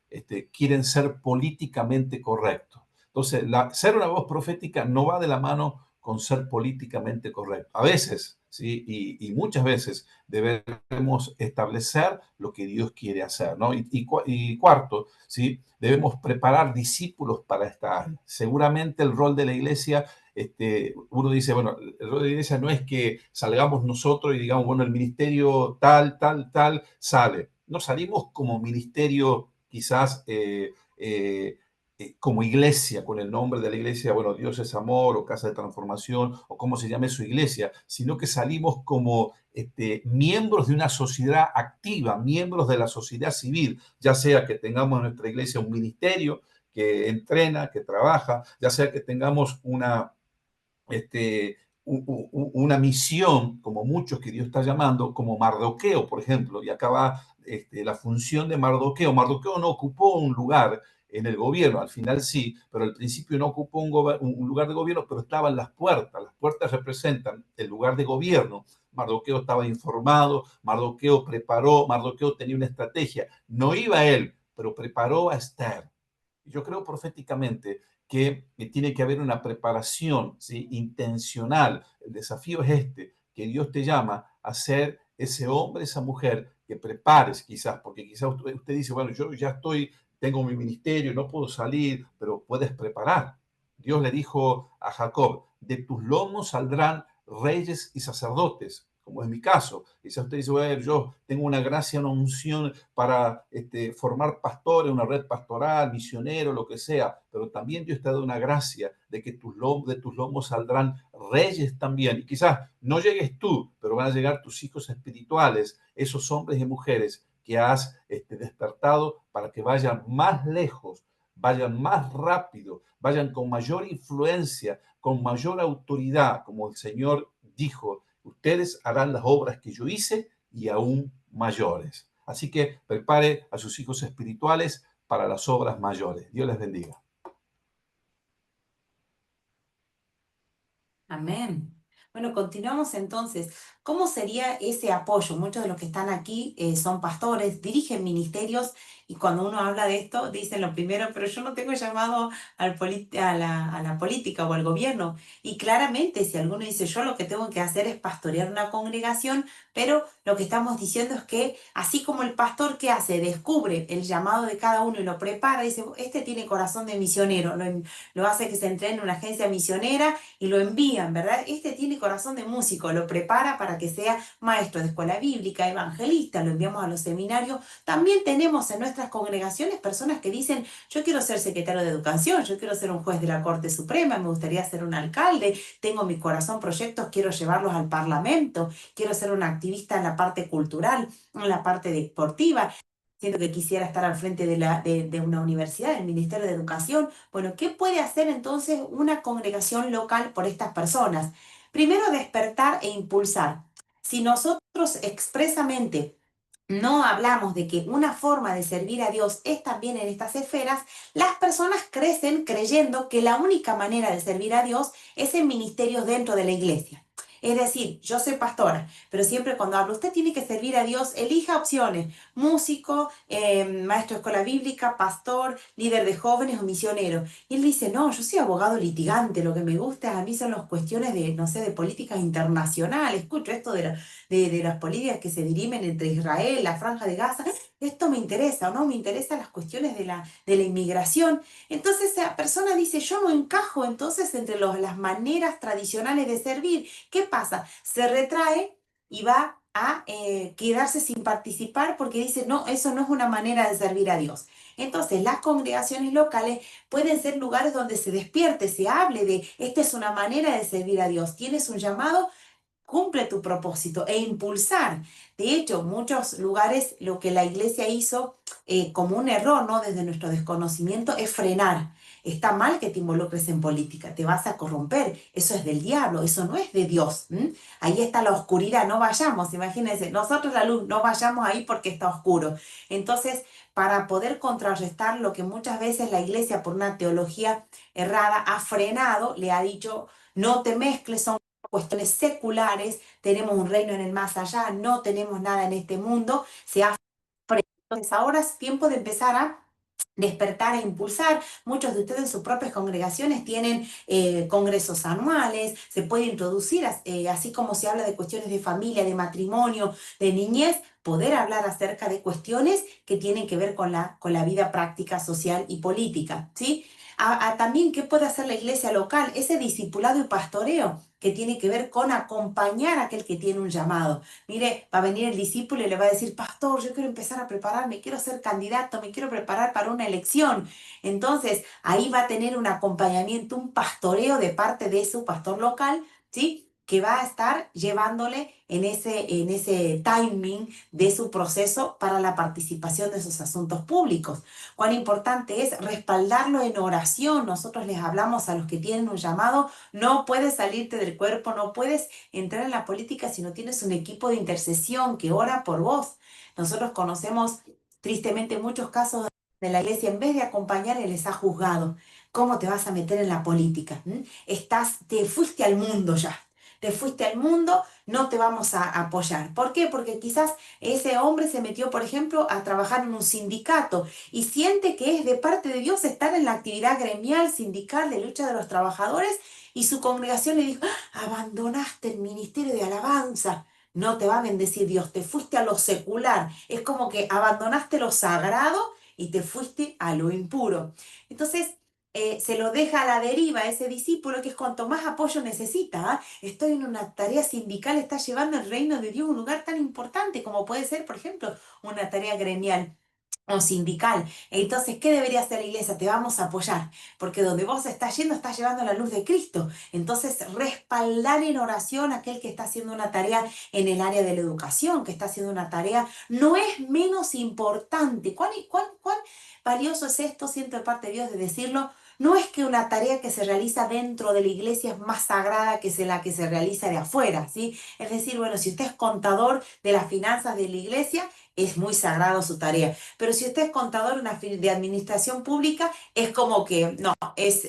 quieren ser políticamente correctos. Entonces, ser una voz profética no va de la mano con ser políticamente correcto. A veces, ¿sí? Y muchas veces debemos establecer lo que Dios quiere hacer, ¿no? Y cuarto, ¿sí?, debemos preparar discípulos para esta área. Seguramente el rol de la iglesia, uno dice, bueno, el rol de la iglesia no es que salgamos nosotros y digamos, bueno, el ministerio tal, tal, tal, sale. No salimos como ministerio quizás como iglesia, con el nombre de la iglesia, bueno, Dios es amor o casa de transformación o como se llame su iglesia, sino que salimos como miembros de una sociedad activa, miembros de la sociedad civil, ya sea que tengamos en nuestra iglesia un ministerio que entrena, que trabaja, ya sea que tengamos una misión, como muchos que Dios está llamando, como Mardoqueo, por ejemplo, y acá va la función de Mardoqueo. Mardoqueo no ocupó un lugar en el gobierno, al final sí, pero al principio no ocupó un lugar de gobierno, pero estaba en las puertas representan el lugar de gobierno. Mardoqueo estaba informado, Mardoqueo preparó, Mardoqueo tenía una estrategia, no iba él, pero preparó a Esther. Yo creo proféticamente que tiene que haber una preparación, ¿sí?, intencional. El desafío es que Dios te llama a ser ese hombre, esa mujer que prepares quizás, porque quizás usted dice, bueno, yo ya tengo mi ministerio, no puedo salir, pero puedes preparar. Dios le dijo a Jacob, de tus lomos saldrán reyes y sacerdotes. como es mi caso. Quizás usted dice, bueno, yo tengo una gracia, una unción para formar pastores, una red pastoral, misionero, lo que sea, pero también Dios te da una gracia de que de tus lomos saldrán reyes también. Y quizás no llegues tú, pero van a llegar tus hijos espirituales, esos hombres y mujeres que has despertado para que vayan más lejos, vayan más rápido, vayan con mayor influencia, con mayor autoridad, como el Señor dijo, ustedes harán las obras que yo hice y aún mayores. Así que prepare a sus hijos espirituales para las obras mayores. Dios les bendiga. Amén. Bueno, continuamos entonces. ¿Cómo sería ese apoyo? Muchos de los que están aquí son pastores, dirigen ministerios y cuando uno habla de esto dicen lo primero, pero yo no tengo llamado a la política o al gobierno. Y claramente si alguno dice yo lo que tengo que hacer es pastorear una congregación, pero lo que estamos diciendo es que así como el pastor que hace, descubre el llamado de cada uno y lo prepara, dice, este tiene corazón de misionero, lo hace que se entrene en una agencia misionera y lo envían, ¿verdad? Este tiene corazón de músico, lo prepara para que sea maestro de escuela bíblica, evangelista, lo enviamos a los seminarios. También tenemos en nuestras congregaciones personas que dicen, yo quiero ser secretario de educación, yo quiero ser un juez de la Corte Suprema, me gustaría ser un alcalde, tengo en mi corazón proyectos, quiero llevarlos al Parlamento, quiero ser un activista en la parte cultural, en la parte deportiva. Siento que quisiera estar al frente de una universidad, del Ministerio de Educación. Bueno, ¿qué puede hacer entonces una congregación local por estas personas? Primero, despertar e impulsar. Si nosotros expresamente no hablamos de que una forma de servir a Dios es también en estas esferas, las personas crecen creyendo que la única manera de servir a Dios es en ministerios dentro de la iglesia. Es decir, yo soy pastora, pero siempre cuando hablo, usted tiene que servir a Dios, elija opciones, músico, maestro de escuela bíblica, pastor, líder de jóvenes o misionero. Y él dice, no, yo soy abogado litigante, lo que me gusta a mí son las cuestiones de, no sé, de políticas internacionales, escucho esto de las políticas que se dirimen entre Israel, la Franja de Gaza, esto me interesa, ¿o no? Me interesan las cuestiones de la inmigración. Entonces esa persona dice, yo no encajo entonces entre las maneras tradicionales de servir. ¿Qué pasa? Se retrae y va a quedarse sin participar porque dice, no, eso no es una manera de servir a Dios. Entonces, las congregaciones locales pueden ser lugares donde se despierte, se hable de, esta es una manera de servir a Dios. Tienes un llamado, cumple tu propósito e impulsar. De hecho, muchos lugares lo que la iglesia hizo como un error, ¿no? Desde nuestro desconocimiento, es frenar. Está mal que te involucres en política, te vas a corromper, eso es del diablo, eso no es de Dios. ¿M? Ahí está la oscuridad, no vayamos, imagínense, nosotros la luz, no vayamos ahí porque está oscuro. Entonces, para poder contrarrestar lo que muchas veces la iglesia por una teología errada ha frenado, le ha dicho, no te mezcles, son cuestiones seculares, tenemos un reino en el más allá, no tenemos nada en este mundo, se ha frenado. Entonces ahora es tiempo de empezar a despertar e impulsar. Muchos de ustedes en sus propias congregaciones tienen congresos anuales, se puede introducir, así como se habla de cuestiones de familia, de matrimonio, de niñez, poder hablar acerca de cuestiones que tienen que ver con la vida práctica, social y política, ¿sí? También, ¿qué puede hacer la iglesia local? Ese discipulado y pastoreo que tiene que ver con acompañar a aquel que tiene un llamado. Mire, va a venir el discípulo y le va a decir, pastor, yo quiero empezar a prepararme, quiero ser candidato, me quiero preparar para una elección. Entonces, ahí va a tener un acompañamiento, un pastoreo de parte de su pastor local, ¿sí? Que va a estar llevándole en ese timing de su proceso para la participación de sus asuntos públicos. Cuán importante es respaldarlo en oración. Nosotros les hablamos a los que tienen un llamado, no puedes salirte del cuerpo, no puedes entrar en la política si no tienes un equipo de intercesión que ora por vos. Nosotros conocemos tristemente muchos casos de la iglesia, en vez de acompañar, les ha juzgado. ¿Cómo te vas a meter en la política? ¿Mm? Te fuiste al mundo ya. Te fuiste al mundo, no te vamos a apoyar. ¿Por qué? Porque quizás ese hombre se metió, por ejemplo, a trabajar en un sindicato y siente que es de parte de Dios estar en la actividad gremial, sindical, de lucha de los trabajadores, y su congregación le dijo, "Ah, abandonaste el ministerio de alabanza, no te va a bendecir Dios, te fuiste a lo secular". Es como que abandonaste lo sagrado y te fuiste a lo impuro. Entonces, se lo deja a la deriva a ese discípulo, que es cuanto más apoyo necesita. ¿Ah? Estoy en una tarea sindical, está llevando el reino de Dios a un lugar tan importante como puede ser, por ejemplo, una tarea gremial o sindical. Entonces, ¿qué debería hacer la iglesia? Te vamos a apoyar, porque donde vos estás yendo, estás llevando la luz de Cristo. Entonces, respaldar en oración a aquel que está haciendo una tarea en el área de la educación, que está haciendo una tarea, no es menos importante. ¿Cuán valioso es esto? Siento de parte de Dios de decirlo. No es que una tarea que se realiza dentro de la iglesia es más sagrada que la que se realiza de afuera, ¿sí? Es decir, bueno, si usted es contador de las finanzas de la iglesia, es muy sagrado su tarea. Pero si usted es contador de administración pública, es como que no, es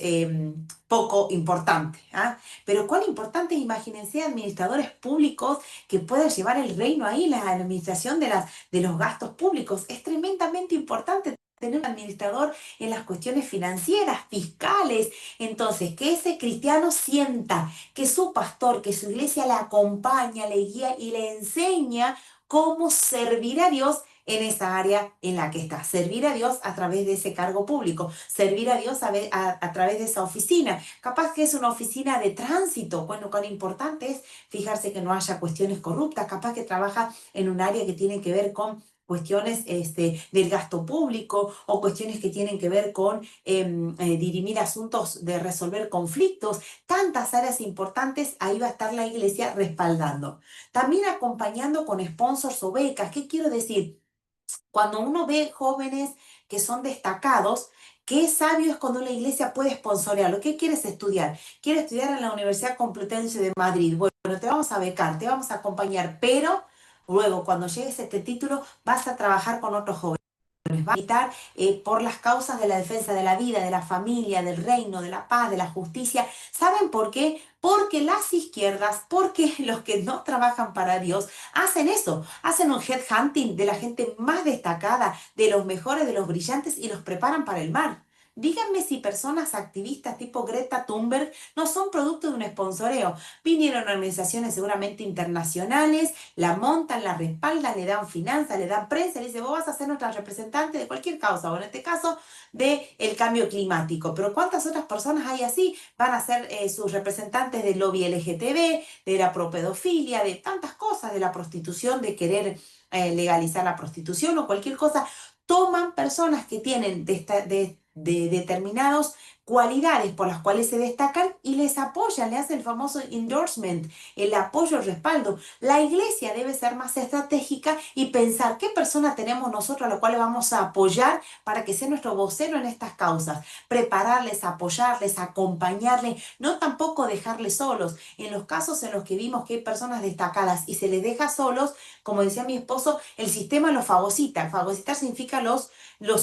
poco importante. ¿Ah? Pero cuán importante, imagínense, administradores públicos que puedan llevar el reino ahí, la administración de los gastos públicos. Es tremendamente importante tener un administrador en las cuestiones financieras, fiscales. Entonces, que ese cristiano sienta que su pastor, que su iglesia le acompaña, le guía y le enseña cómo servir a Dios en esa área en la que está. Servir a Dios a través de ese cargo público, servir a Dios a través de esa oficina. Capaz que es una oficina de tránsito. Bueno, cuán importante es fijarse que no haya cuestiones corruptas. Capaz que trabaja en un área que tiene que ver con cuestiones del gasto público o cuestiones que tienen que ver con dirimir asuntos de resolver conflictos, tantas áreas importantes, ahí va a estar la iglesia respaldando. También acompañando con sponsors o becas. ¿Qué quiero decir? Cuando uno ve jóvenes que son destacados, qué sabio es cuando una iglesia puede sponsorearlo. ¿Qué quieres estudiar? ¿Quieres estudiar en la Universidad Complutense de Madrid? Bueno, te vamos a becar, te vamos a acompañar, pero luego cuando llegues a este título vas a trabajar con otros jóvenes. Va a militar por las causas de la defensa de la vida, de la familia, del reino, de la paz, de la justicia. ¿Saben por qué? Porque las izquierdas, porque los que no trabajan para Dios, hacen eso, hacen un headhunting de la gente más destacada, de los mejores, de los brillantes y los preparan para el mar. Díganme si personas activistas tipo Greta Thunberg no son producto de un sponsoreo. Vinieron a organizaciones seguramente internacionales, la montan, la respaldan, le dan finanzas, le dan prensa, le dicen, vos vas a ser nuestra representante de cualquier causa, o en este caso, del cambio climático. Pero ¿cuántas otras personas hay así? Van a ser sus representantes del lobby LGTB, de la propedofilia, de tantas cosas, de la prostitución, de querer legalizar la prostitución o cualquier cosa. Toman personas que tienen de determinados cualidades por las cuales se destacan y les apoyan, le hacen el famoso endorsement, el apoyo, el respaldo. La iglesia debe ser más estratégica y pensar qué persona tenemos nosotros a la cual vamos a apoyar para que sea nuestro vocero en estas causas. Prepararles, apoyarles, acompañarles, no tampoco dejarles solos. En los casos en los que vimos que hay personas destacadas y se les deja solos, como decía mi esposo, el sistema los fagocita. Fagocitar significa los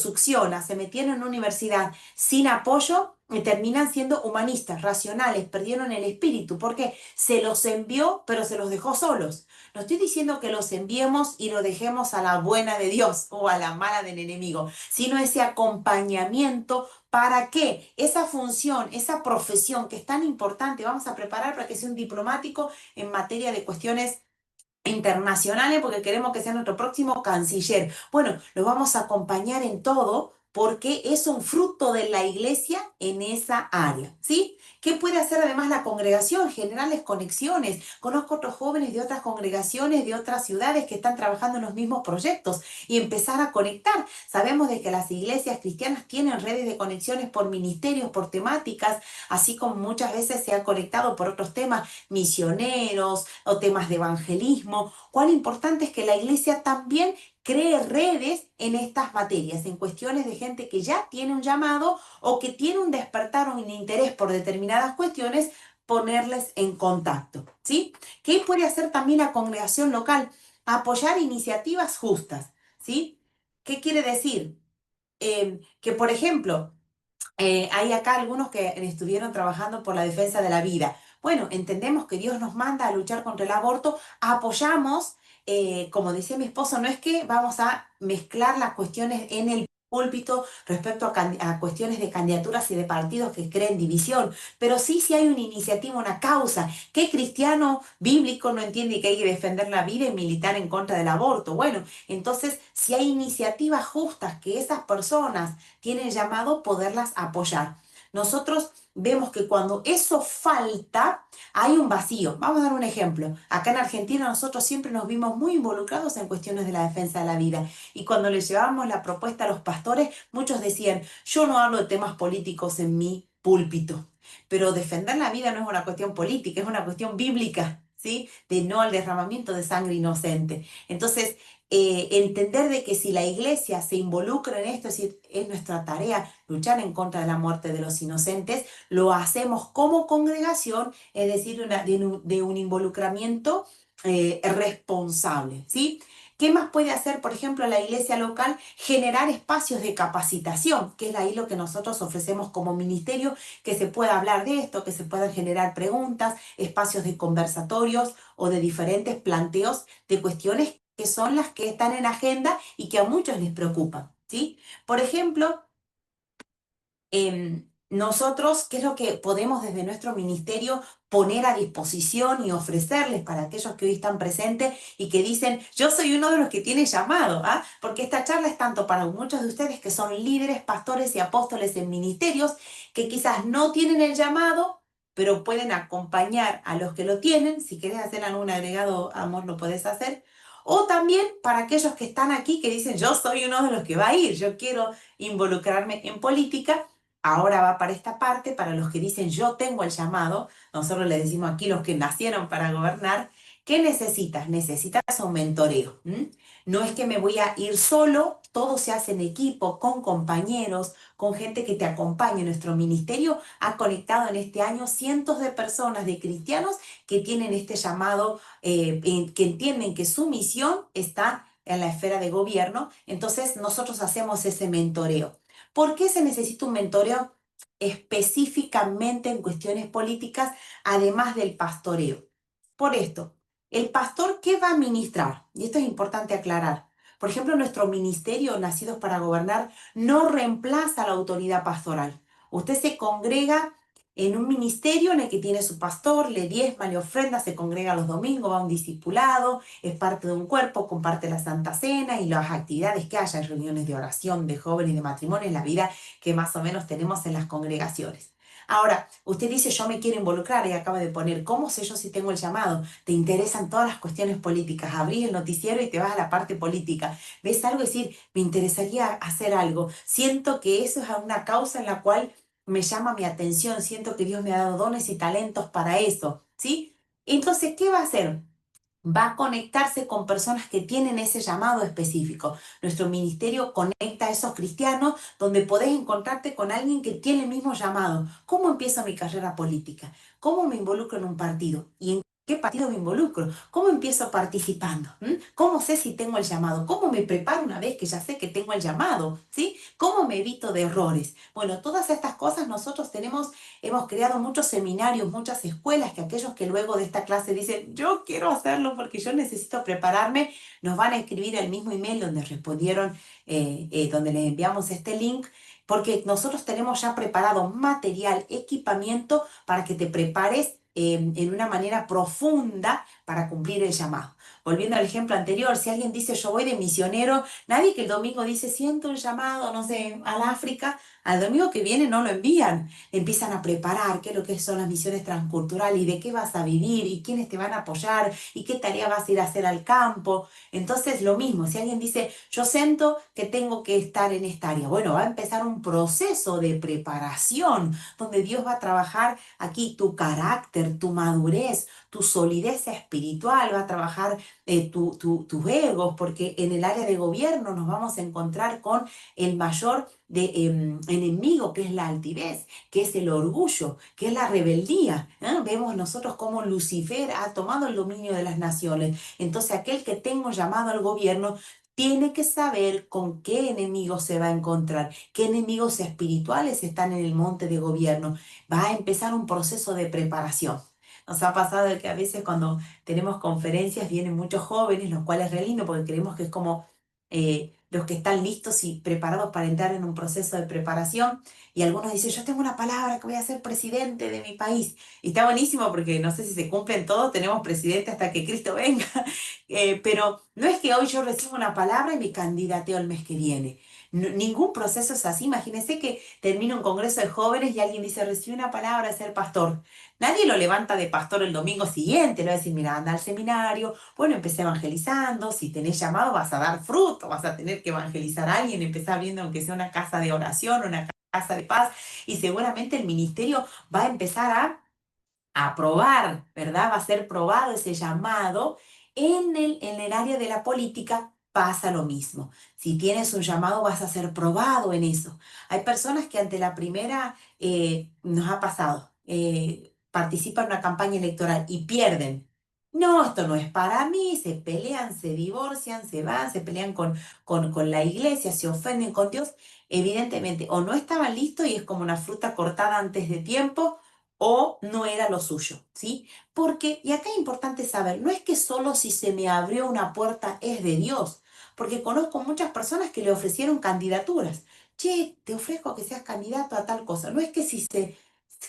succiona. Se metieron en una universidad sin apoyo y terminan siendo humanistas, racionales, perdieron el espíritu, porque se los envió, pero se los dejó solos. No estoy diciendo que los enviemos y los dejemos a la buena de Dios o a la mala del enemigo, sino ese acompañamiento para que esa función, esa profesión que es tan importante, vamos a preparar para que sea un diplomático en materia de cuestiones internacionales porque queremos que sea nuestro próximo canciller. Bueno, lo vamos a acompañar en todo porque es un fruto de la iglesia en esa área, ¿sí? ¿Qué puede hacer además la congregación? Generarles conexiones. Conozco otros jóvenes de otras congregaciones, de otras ciudades que están trabajando en los mismos proyectos y empezar a conectar. Sabemos de que las iglesias cristianas tienen redes de conexiones por ministerios, por temáticas, así como muchas veces se ha conectado por otros temas misioneros o temas de evangelismo. Cuán importante es que la iglesia también cree redes en estas materias, en cuestiones de gente que ya tiene un llamado o que tiene un despertar o un interés por determinadas cuestiones, ponerles en contacto, ¿sí? ¿Qué puede hacer también la congregación local? Apoyar iniciativas justas, ¿sí? ¿Qué quiere decir? Que, por ejemplo, hay acá algunos que estuvieron trabajando por la defensa de la vida. Bueno, entendemos que Dios nos manda a luchar contra el aborto, apoyamos, como decía mi esposo, no es que vamos a mezclar las cuestiones en el púlpito respecto a cuestiones de candidaturas y de partidos que creen división, pero sí si hay una iniciativa, una causa. ¿Qué cristiano bíblico no entiende que hay que defender la vida y militar en contra del aborto? Bueno, entonces si hay iniciativas justas que esas personas tienen llamado, poderlas apoyar. nosotros vemos que cuando eso falta, hay un vacío. Vamos a dar un ejemplo. Acá en Argentina nosotros siempre nos vimos muy involucrados en cuestiones de la defensa de la vida. Y cuando le llevábamos la propuesta a los pastores, muchos decían, yo no hablo de temas políticos en mi púlpito. Pero defender la vida no es una cuestión política, es una cuestión bíblica, ¿sí? De no al derramamiento de sangre inocente. Entonces, entender de que si la iglesia se involucra en esto, es decir, es nuestra tarea luchar en contra de la muerte de los inocentes, lo hacemos como congregación, es decir, de un involucramiento responsable, ¿sí? ¿Qué más puede hacer, por ejemplo, la iglesia local? Generar espacios de capacitación, que es ahí lo que nosotros ofrecemos como ministerio, que se pueda hablar de esto, que se puedan generar preguntas, espacios de conversatorios o de diferentes planteos de cuestiones que son las que están en agenda y que a muchos les preocupan, ¿sí? Por ejemplo, nosotros, ¿qué es lo que podemos desde nuestro ministerio poner a disposición y ofrecerles para aquellos que hoy están presentes y que dicen, yo soy uno de los que tiene llamado, ¿ah? Porque esta charla es tanto para muchos de ustedes que son líderes, pastores y apóstoles en ministerios que quizás no tienen el llamado, pero pueden acompañar a los que lo tienen. Si quieres hacer algún agregado, amor, lo puedes hacer. O también para aquellos que están aquí que dicen, yo soy uno de los que va a ir, yo quiero involucrarme en política. Ahora va para esta parte, para los que dicen yo tengo el llamado, nosotros le decimos aquí los que nacieron para gobernar, ¿qué necesitas? Necesitas un mentoreo. No es que me voy a ir solo, todo se hace en equipo, con compañeros, con gente que te acompañe. Nuestro ministerio ha conectado en este año cientos de personas, de cristianos que tienen este llamado, que entienden que su misión está en la esfera de gobierno, entonces nosotros hacemos ese mentoreo. ¿Por qué se necesita un mentoreo específicamente en cuestiones políticas, además del pastoreo? Por esto, el pastor, ¿qué va a ministrar? Y esto es importante aclarar. Por ejemplo, nuestro ministerio, Nacidos para Gobernar, no reemplaza a la autoridad pastoral. Usted se congrega en un ministerio en el que tiene su pastor, le diezma, le ofrenda, se congrega los domingos, va a un discipulado, es parte de un cuerpo, comparte la Santa Cena y las actividades que haya, reuniones de oración, de jóvenes, de matrimonio, en la vida que más o menos tenemos en las congregaciones. Ahora, usted dice, yo me quiero involucrar y acaba de poner, ¿cómo sé yo si tengo el llamado? Te interesan todas las cuestiones políticas, abrís el noticiero y te vas a la parte política. ¿Ves algo? Es decir, me interesaría hacer algo. Siento que eso es una causa en la cual me llama mi atención, siento que Dios me ha dado dones y talentos para eso, ¿sí? Entonces, ¿qué va a hacer? Va a conectarse con personas que tienen ese llamado específico. Nuestro ministerio conecta a esos cristianos donde podés encontrarte con alguien que tiene el mismo llamado. ¿Cómo empiezo mi carrera política? ¿Cómo me involucro en un partido? ¿Y en qué partido me involucro? ¿Cómo empiezo participando? ¿Cómo sé si tengo el llamado? ¿Cómo me preparo una vez que ya sé que tengo el llamado? ¿Sí? ¿Cómo me evito de errores? Bueno, todas estas cosas nosotros hemos creado muchos seminarios, muchas escuelas, que aquellos que luego de esta clase dicen, yo quiero hacerlo porque yo necesito prepararme, nos van a escribir el mismo email donde respondieron, donde les enviamos este link, porque nosotros tenemos ya preparado material, equipamiento para que te prepares en una manera profunda para cumplir el llamado. Volviendo al ejemplo anterior, si alguien dice yo voy de misionero, nadie que el domingo dice siento el llamado, no sé, al África, al domingo que viene no lo envían, empiezan a preparar qué es lo que son las misiones transculturales y de qué vas a vivir y quiénes te van a apoyar y qué tarea vas a ir a hacer al campo. Entonces lo mismo, si alguien dice yo siento que tengo que estar en esta área, bueno, va a empezar un proceso de preparación donde Dios va a trabajar aquí tu carácter, tu madurez, tu solidez espiritual, va a trabajar tus egos, porque en el área de gobierno nos vamos a encontrar con el mayor enemigo, que es la altivez, que es el orgullo, que es la rebeldía. Vemos nosotros cómo Lucifer ha tomado el dominio de las naciones. Entonces aquel que tengo llamado al gobierno tiene que saber con qué enemigos se va a encontrar, qué enemigos espirituales están en el monte de gobierno. Va a empezar un proceso de preparación. Nos ha pasado que a veces cuando tenemos conferencias vienen muchos jóvenes, los cuales es re lindo porque creemos que es como los que están listos y preparados para entrar en un proceso de preparación. Y algunos dicen, yo tengo una palabra que voy a ser presidente de mi país. Y está buenísimo porque no sé si se cumplen todos, tenemos presidente hasta que Cristo venga. Pero no es que hoy yo recibo una palabra y me candidateo el mes que viene. Ningún proceso es así. Imagínense que termina un congreso de jóvenes y alguien dice, recibí una palabra de ser pastor. Nadie lo levanta de pastor el domingo siguiente, le va a decir, mira, anda al seminario, bueno, empecé evangelizando, si tenés llamado vas a dar fruto, vas a tener que evangelizar a alguien, empezar abriendo aunque sea una casa de oración, una casa de paz, y seguramente el ministerio va a empezar a probar, ¿verdad? Va a ser probado ese llamado. En el área de la política pasa lo mismo. Si tienes un llamado, vas a ser probado en eso. Hay personas que ante la primera, nos ha pasado, participan en una campaña electoral y pierden. No, esto no es para mí, se pelean, se divorcian, se van, se pelean con la iglesia, se ofenden con Dios. Evidentemente, o no estaban listos y es como una fruta cortada antes de tiempo, o no era lo suyo, ¿sí? Porque, y acá es importante saber, no es que solo si se me abrió una puerta es de Dios, porque conozco muchas personas que le ofrecieron candidaturas. Che, te ofrezco que seas candidato a tal cosa. No es que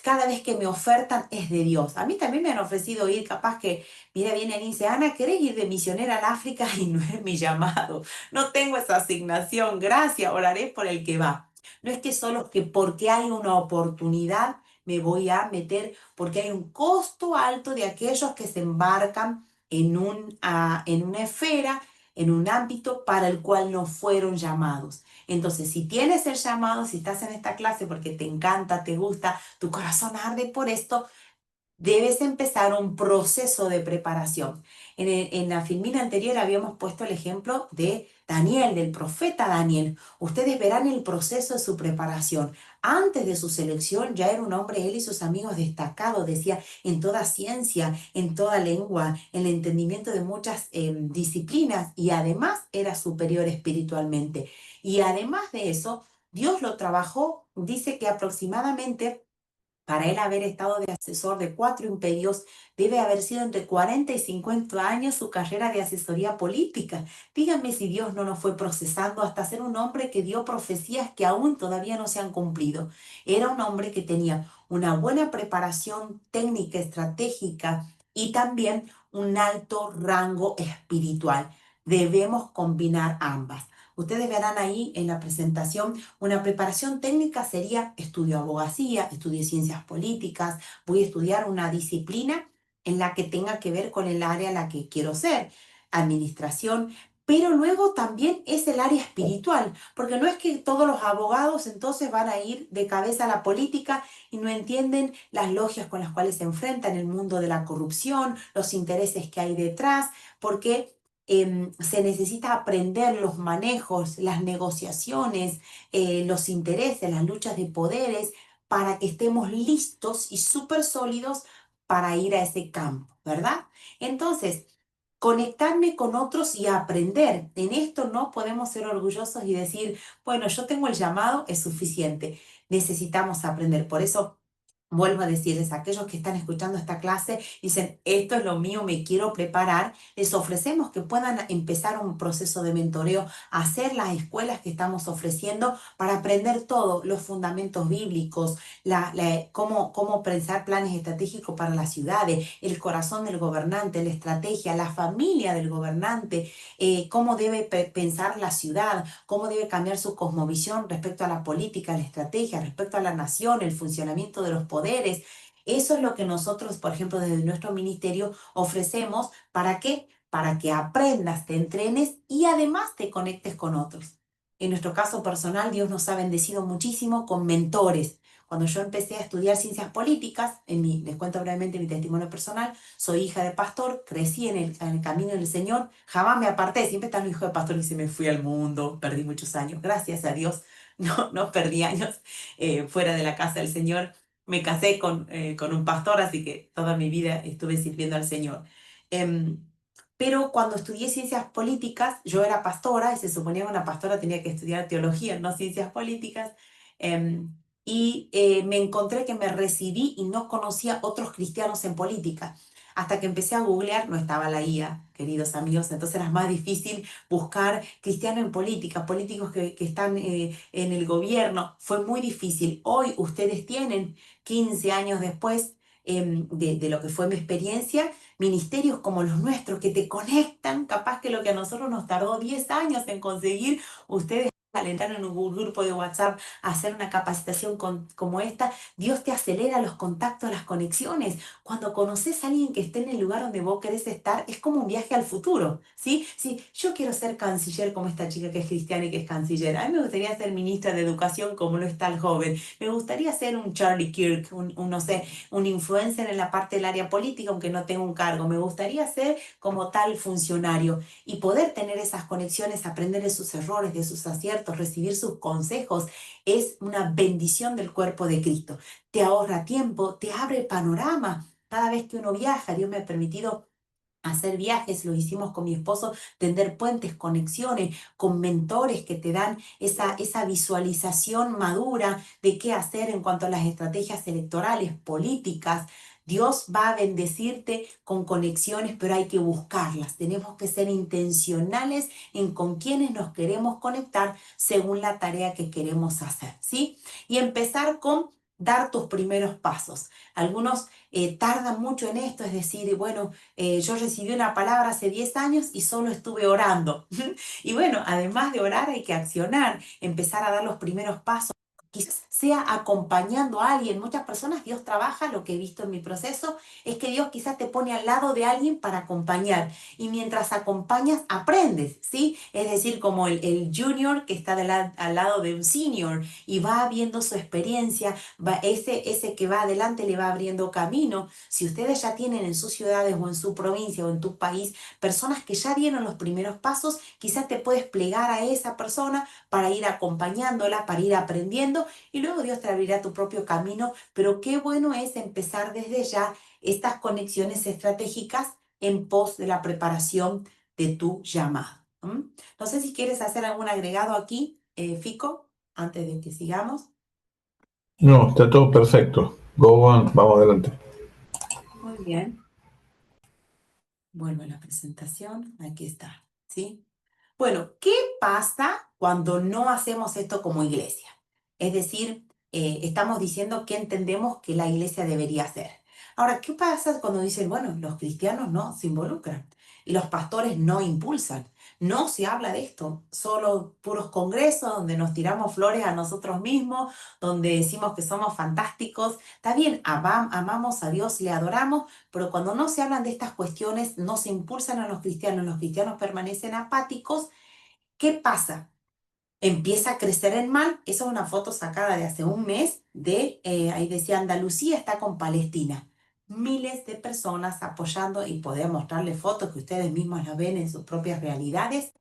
cada vez que me ofertan es de Dios. A mí también me han ofrecido ir, capaz que, mira, viene y dice, Ana, ¿querés ir de misionera al África? Y no es mi llamado. No tengo esa asignación. Gracias, oraré por el que va. No es que solo que porque hay una oportunidad me voy a meter, porque hay un costo alto de aquellos que se embarcan en una esfera, en un ámbito para el cual no fueron llamados. Entonces, si tienes el llamado, si estás en esta clase porque te encanta, te gusta, tu corazón arde por esto, debes empezar un proceso de preparación. En la filmina anterior habíamos puesto el ejemplo de Daniel, del profeta Daniel. Ustedes verán el proceso de su preparación. Antes de su selección ya era un hombre, él y sus amigos, destacados, decía, en toda ciencia, en toda lengua, en el entendimiento de muchas disciplinas, y además era superior espiritualmente. Y además de eso, Dios lo trabajó, dice que aproximadamente para él haber estado de asesor de 4 imperios, debe haber sido entre 40 y 50 años su carrera de asesoría política. Díganme si Dios no lo fue procesando hasta ser un hombre que dio profecías que aún todavía no se han cumplido. Era un hombre que tenía una buena preparación técnica, estratégica y también un alto rango espiritual. Debemos combinar ambas. Ustedes verán ahí en la presentación, una preparación técnica sería estudio abogacía, estudio ciencias políticas, voy a estudiar una disciplina en la que tenga que ver con el área en la que quiero ser, administración, pero luego también es el área espiritual, porque no es que todos los abogados entonces van a ir de cabeza a la política y no entienden las logias con las cuales se enfrentan el mundo de la corrupción, los intereses que hay detrás, porque se necesita aprender los manejos, las negociaciones, los intereses, las luchas de poderes, para que estemos listos y súper sólidos para ir a ese campo, ¿verdad? Entonces, conectarme con otros y aprender. En esto no podemos ser orgullosos y decir, bueno, yo tengo el llamado, es suficiente. Necesitamos aprender. Por eso vuelvo a decirles, a aquellos que están escuchando esta clase, dicen, esto es lo mío, me quiero preparar, les ofrecemos que puedan empezar un proceso de mentoreo, hacer las escuelas que estamos ofreciendo para aprender todo, los fundamentos bíblicos, cómo pensar planes estratégicos para las ciudades, el corazón del gobernante, la estrategia, la familia del gobernante, cómo debe pensar la ciudad, cómo debe cambiar su cosmovisión respecto a la política, la estrategia, respecto a la nación, el funcionamiento de los poderes. Eso es lo que nosotros, por ejemplo, desde nuestro ministerio ofrecemos. ¿Para qué? Para que aprendas, te entrenes y además te conectes con otros. En nuestro caso personal, Dios nos ha bendecido muchísimo con mentores. Cuando yo empecé a estudiar ciencias políticas, les cuento brevemente mi testimonio personal, soy hija de pastor, crecí en el camino del Señor, jamás me aparté, siempre estaba un hijo de pastor y se me fui al mundo, perdí muchos años, gracias a Dios, no perdí años fuera de la casa del Señor. Me casé con un pastor, así que toda mi vida estuve sirviendo al Señor. Em, pero cuando estudié ciencias políticas, yo era pastora y se suponía que una pastora tenía que estudiar teología, no ciencias políticas. em, Me encontré que me recibí y no conocía otros cristianos en política. Hasta que empecé a googlear, no estaba la IA, queridos amigos, entonces era más difícil buscar cristianos en política, políticos que están en el gobierno. Fue muy difícil. Hoy ustedes tienen, 15 años después de lo que fue mi experiencia, ministerios como los nuestros que te conectan, capaz que lo que a nosotros nos tardó 10 años en conseguir, ustedes al entrar en un grupo de WhatsApp a hacer una capacitación como esta, Dios te acelera los contactos, las conexiones. Cuando conoces a alguien que esté en el lugar donde vos querés estar, es como un viaje al futuro, ¿sí? Sí, yo quiero ser canciller como esta chica que es cristiana y que es canciller. A mí me gustaría ser ministra de educación como lo está el joven. Me gustaría ser un Charlie Kirk, no sé, un influencer en la parte del área política, aunque no tenga un cargo. Me gustaría ser como tal funcionario y poder tener esas conexiones, aprender de sus errores, de sus aciertos, recibir sus consejos, es una bendición del cuerpo de Cristo. Te ahorra tiempo, te abre panorama. Cada vez que uno viaja, Dios me ha permitido hacer viajes, lo hicimos con mi esposo, tender puentes, conexiones, con mentores que te dan esa visualización madura de qué hacer en cuanto a las estrategias electorales, políticas. Dios va a bendecirte con conexiones, pero hay que buscarlas. Tenemos que ser intencionales en con quienes nos queremos conectar según la tarea que queremos hacer, ¿sí? Y empezar con dar tus primeros pasos. Algunos tardan mucho en esto, es decir, bueno, yo recibí una palabra hace 10 años y solo estuve orando. Y bueno, además de orar hay que accionar, empezar a dar los primeros pasos. Quizás sea acompañando a alguien. Muchas personas, Dios trabaja, lo que he visto en mi proceso, es que Dios quizás te pone al lado de alguien para acompañar. Y mientras acompañas, aprendes, ¿sí? Es decir, como el junior que está al lado de un senior y va viendo su experiencia, ese que va adelante le va abriendo camino. Si ustedes ya tienen en sus ciudades o en su provincia o en tu país personas que ya dieron los primeros pasos, quizás te puedes plegar a esa persona para ir acompañándola, para ir aprendiendo y luego Dios te abrirá tu propio camino. Pero qué bueno es empezar desde ya estas conexiones estratégicas en pos de la preparación de tu llamado. No sé si quieres hacer algún agregado aquí, Fico, antes de que sigamos. No, está todo perfecto. Go on, vamos adelante. Muy bien. Vuelvo a la presentación. Aquí está. ¿Sí? Bueno, ¿qué pasa cuando no hacemos esto como iglesia? Es decir, estamos diciendo que entendemos que la iglesia debería hacer. Ahora, ¿qué pasa cuando dicen, bueno, los cristianos no se involucran y los pastores no impulsan? No se habla de esto, solo puros congresos donde nos tiramos flores a nosotros mismos, donde decimos que somos fantásticos. Está bien, amamos a Dios, le adoramos, pero cuando no se hablan de estas cuestiones, no se impulsan a los cristianos permanecen apáticos. ¿Qué pasa? Empieza a crecer el mal. Esa es una foto sacada de hace un mes ahí decía, Andalucía está con Palestina. Miles de personas apoyando y poder mostrarles fotos que ustedes mismos las ven en sus propias realidades.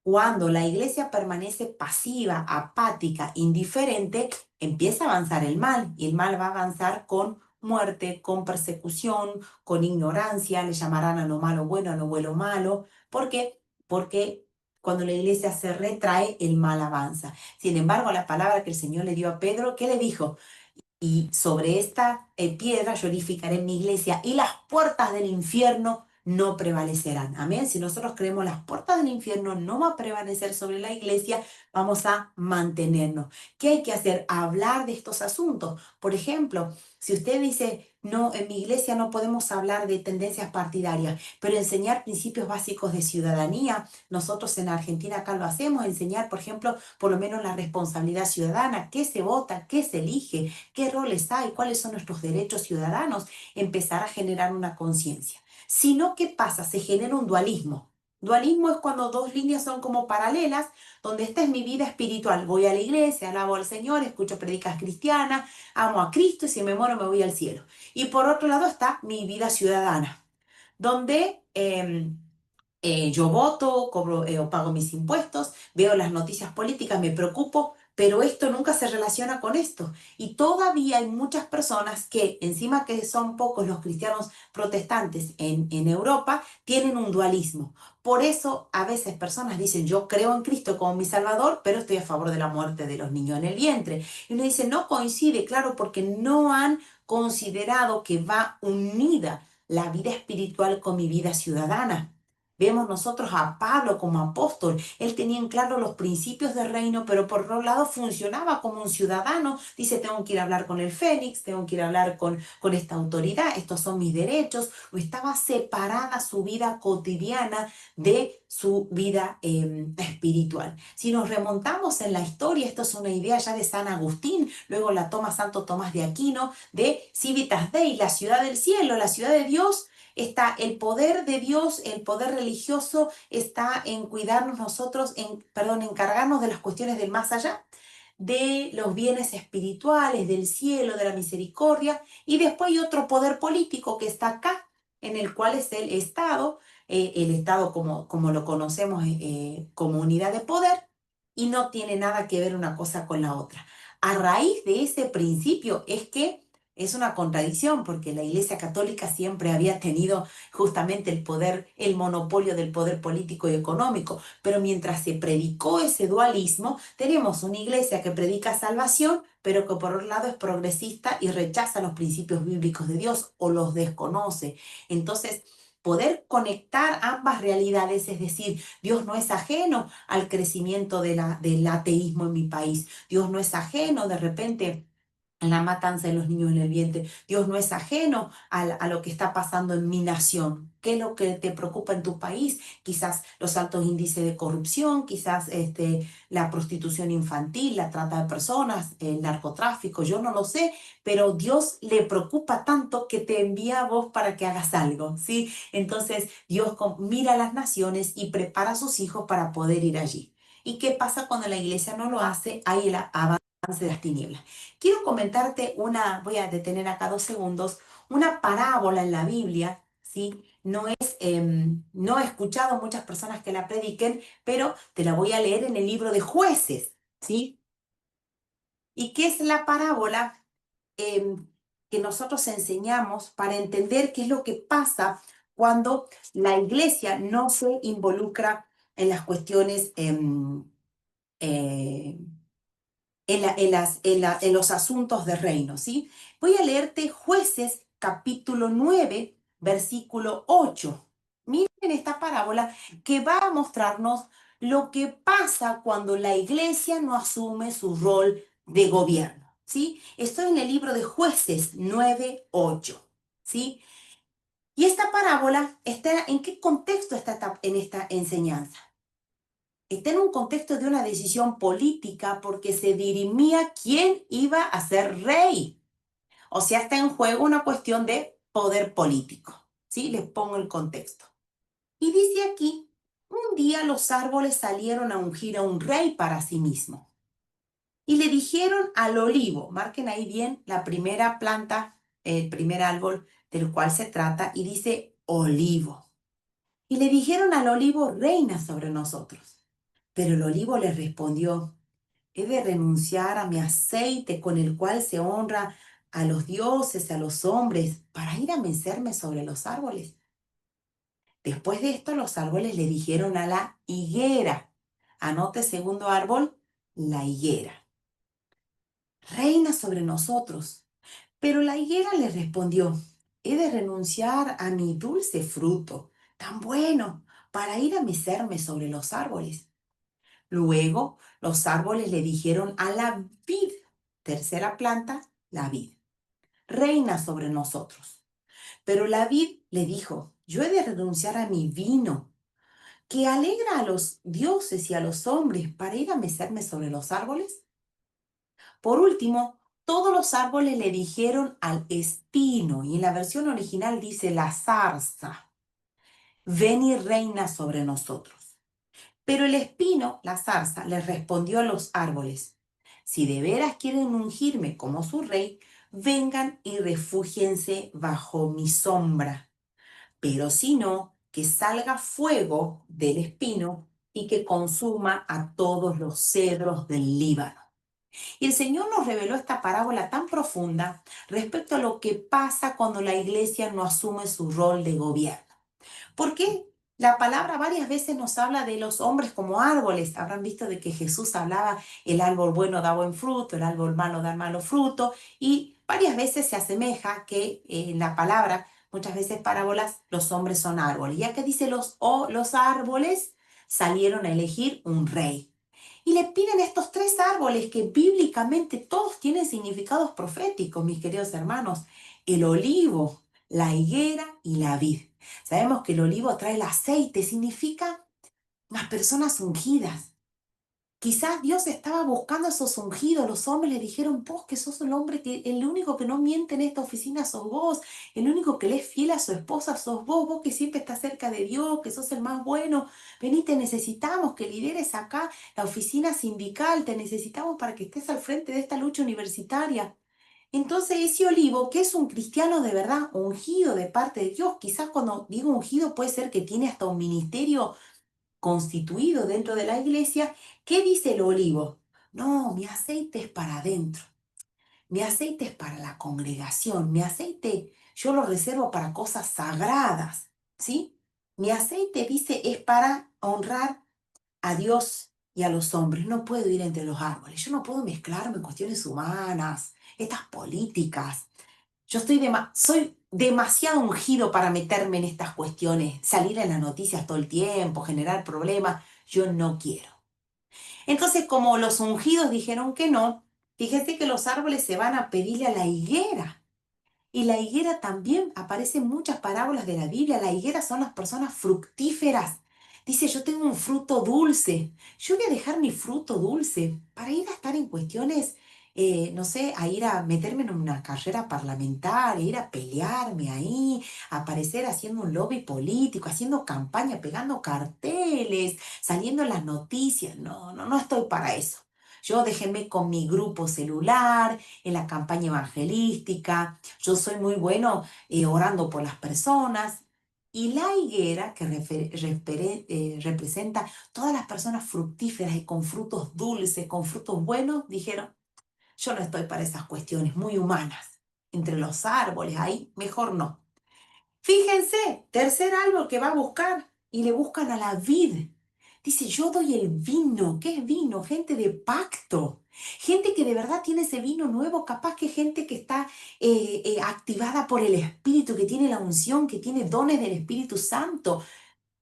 Cuando la iglesia permanece pasiva, apática, indiferente, empieza a avanzar el mal y el mal va a avanzar con muerte, con persecución, con ignorancia, le llamarán a lo malo bueno, a lo bueno malo. ¿Por qué? Porque cuando la iglesia se retrae, el mal avanza. Sin embargo, la palabra que el Señor le dio a Pedro, ¿qué le dijo? Y sobre esta piedra yo edificaré mi iglesia y las puertas del infierno no prevalecerán. Amén. Si nosotros creemos las puertas del infierno no va a prevalecer sobre la iglesia, vamos a mantenernos. ¿Qué hay que hacer? Hablar de estos asuntos. Por ejemplo, si usted dice, no, en mi iglesia no podemos hablar de tendencias partidarias, pero enseñar principios básicos de ciudadanía, nosotros en Argentina acá lo hacemos, enseñar, por ejemplo, por lo menos la responsabilidad ciudadana, qué se vota, qué se elige, qué roles hay, cuáles son nuestros derechos ciudadanos, empezar a generar una conciencia. Si no, ¿qué pasa? Se genera un dualismo. Dualismo es cuando dos líneas son como paralelas, donde esta es mi vida espiritual. Voy a la iglesia, alabo al Señor, escucho predicas cristianas, amo a Cristo y si me muero me voy al cielo. Y por otro lado está mi vida ciudadana, donde yo voto, cobro o pago mis impuestos, veo las noticias políticas, me preocupo, pero esto nunca se relaciona con esto. Y todavía hay muchas personas que, encima que son pocos los cristianos protestantes en Europa, tienen un dualismo. Por eso a veces personas dicen, yo creo en Cristo como mi Salvador, pero estoy a favor de la muerte de los niños en el vientre. Y uno dice, no coincide, claro, porque no han considerado que va unida la vida espiritual con mi vida ciudadana. Vemos nosotros a Pablo como apóstol. Él tenía en claro los principios del reino, pero por otro lado funcionaba como un ciudadano. Dice, tengo que ir a hablar con el Félix, tengo que ir a hablar con esta autoridad, estos son mis derechos. No estaba separada su vida cotidiana de su vida espiritual. Si nos remontamos en la historia, esto es una idea ya de San Agustín, luego la toma Santo Tomás de Aquino, de Civitas Dei, la ciudad del cielo, la ciudad de Dios. Está el poder de Dios, el poder religioso está en cuidarnos nosotros, encargarnos de las cuestiones del más allá, de los bienes espirituales, del cielo, de la misericordia, y después hay otro poder político que está acá, en el cual es el Estado como lo conocemos como unidad de poder, y no tiene nada que ver una cosa con la otra. A raíz de ese principio es que es una contradicción, porque la Iglesia Católica siempre había tenido justamente el poder, el monopolio del poder político y económico, pero mientras se predicó ese dualismo, tenemos una iglesia que predica salvación, pero que por otro lado es progresista y rechaza los principios bíblicos de Dios o los desconoce. Entonces, poder conectar ambas realidades, es decir, Dios no es ajeno al crecimiento del ateísmo en mi país, Dios no es ajeno de repente la matanza de los niños en el vientre. Dios no es ajeno a lo que está pasando en mi nación. ¿Qué es lo que te preocupa en tu país? Quizás los altos índices de corrupción, quizás la prostitución infantil, la trata de personas, el narcotráfico, yo no lo sé, pero Dios le preocupa tanto que te envía a vos para que hagas algo, ¿sí? Entonces Dios mira a las naciones y prepara a sus hijos para poder ir allí. ¿Y qué pasa cuando la iglesia no lo hace? Hay el avance de las tinieblas. Quiero comentarte voy a detener acá 2 segundos, una parábola en la Biblia, ¿sí? No he escuchado muchas personas que la prediquen, pero te la voy a leer en el libro de Jueces, ¿sí? ¿Y qué es la parábola que nosotros enseñamos para entender qué es lo que pasa cuando la iglesia no se involucra en las cuestiones eh, en los asuntos de reino, ¿sí? Voy a leerte Jueces capítulo 9, versículo 8. Miren esta parábola que va a mostrarnos lo que pasa cuando la iglesia no asume su rol de gobierno, ¿sí? Estoy en el libro de Jueces 9, 8, ¿sí? Y esta parábola está, ¿en qué contexto está en esta enseñanza? Está en un contexto de una decisión política porque se dirimía quién iba a ser rey. O sea, está en juego una cuestión de poder político. ¿Sí? Les pongo el contexto. Y dice aquí, un día los árboles salieron a ungir a un rey para sí mismo. Y le dijeron al olivo, marquen ahí bien la primera planta, el primer árbol del cual se trata, y dice olivo. Y le dijeron al olivo, reina sobre nosotros. Pero el olivo le respondió, he de renunciar a mi aceite con el cual se honra a los dioses, a los hombres, para ir a mecerme sobre los árboles. Después de esto, los árboles le dijeron a la higuera, anote segundo árbol, la higuera, reina sobre nosotros. Pero la higuera le respondió, he de renunciar a mi dulce fruto, tan bueno, para ir a mecerme sobre los árboles. Luego los árboles le dijeron a la vid, tercera planta, la vid, reina sobre nosotros. Pero la vid le dijo, yo he de renunciar a mi vino, que alegra a los dioses y a los hombres para ir a mecerme sobre los árboles. Por último, todos los árboles le dijeron al espino, y en la versión original dice la zarza, ven y reina sobre nosotros. Pero el espino, la zarza, les respondió a los árboles, si de veras quieren ungirme como su rey, vengan y refúgiense bajo mi sombra. Pero si no, que salga fuego del espino y que consuma a todos los cedros del Líbano. Y el Señor nos reveló esta parábola tan profunda respecto a lo que pasa cuando la iglesia no asume su rol de gobierno. Porque la palabra varias veces nos habla de los hombres como árboles. Habrán visto de que Jesús hablaba, el árbol bueno da buen fruto, el árbol malo da malo fruto, y varias veces se asemeja que la palabra Muchas veces parábolas, los hombres son árboles. Ya que dice los árboles salieron a elegir un rey. Y le piden estos tres árboles que bíblicamente todos tienen significados proféticos, mis queridos hermanos. El olivo, la higuera y la vid. Sabemos que el olivo trae el aceite, significa las personas ungidas. Quizás Dios estaba buscando a esos ungidos. Los hombres le dijeron, vos que sos el hombre, que el único que no miente en esta oficina sos vos, el único que le es fiel a su esposa sos vos, vos que siempre estás cerca de Dios, que sos el más bueno. Vení, te necesitamos que lideres acá la oficina sindical, te necesitamos para que estés al frente de esta lucha universitaria. Entonces ese olivo, que es un cristiano de verdad, ungido de parte de Dios, quizás cuando digo ungido puede ser que tiene hasta un ministerio constituido dentro de la iglesia. ¿Qué dice el olivo? No, mi aceite es para adentro, mi aceite es para la congregación, mi aceite yo lo reservo para cosas sagradas, ¿sí? Mi aceite, dice, es para honrar a Dios y a los hombres. No puedo ir entre los árboles, yo no puedo mezclarme en cuestiones humanas, estas políticas. Soy demasiado ungido para meterme en estas cuestiones, salir en las noticias todo el tiempo, generar problemas. Yo no quiero. Entonces, como los ungidos dijeron que no, fíjese que los árboles se van a pedirle a la higuera. Y la higuera también aparece en muchas parábolas de la Biblia. La higuera son las personas fructíferas. Dice, yo tengo un fruto dulce. Yo voy a dejar mi fruto dulce para ir a estar en cuestiones, no sé, a ir a meterme en una carrera parlamentaria, ir a pelearme ahí, aparecer haciendo un lobby político, haciendo campaña, pegando carteles, saliendo en las noticias. No, no, no estoy para eso. Yo déjenme con mi grupo celular, en la campaña evangelística. Yo soy muy bueno orando por las personas. Y la higuera, que representa todas las personas fructíferas y con frutos dulces, con frutos buenos, dijeron, yo no estoy para esas cuestiones muy humanas. Entre los árboles, ahí mejor no. Fíjense, tercer árbol que va a buscar y le buscan a la vid. Dice, yo doy el vino. ¿Qué es vino? Gente de pacto. Gente que de verdad tiene ese vino nuevo, capaz que gente que está activada por el Espíritu, que tiene la unción, que tiene dones del Espíritu Santo.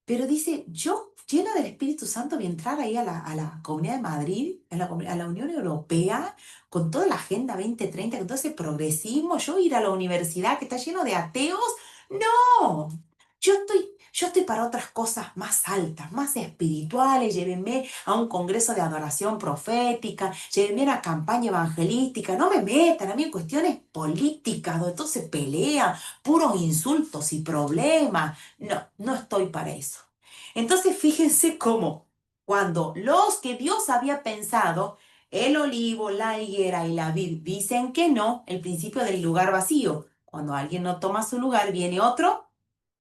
Pero dice, yo, llena del Espíritu Santo, voy a entrar ahí a la Comunidad de Madrid, a la Unión Europea, con toda la Agenda 2030, con todo ese progresismo, yo ir a la universidad que está lleno de ateos. No, yo estoy para otras cosas más altas, más espirituales. Llévenme a un congreso de adoración profética, llévenme a una campaña evangelística. No me metan a mí en cuestiones políticas, donde todo se pelea, puros insultos y problemas. No, no estoy para eso. Entonces fíjense cómo cuando los que Dios había pensado, el olivo, la higuera y la vid, dicen que no, el principio del lugar vacío. Cuando alguien no toma su lugar, viene otro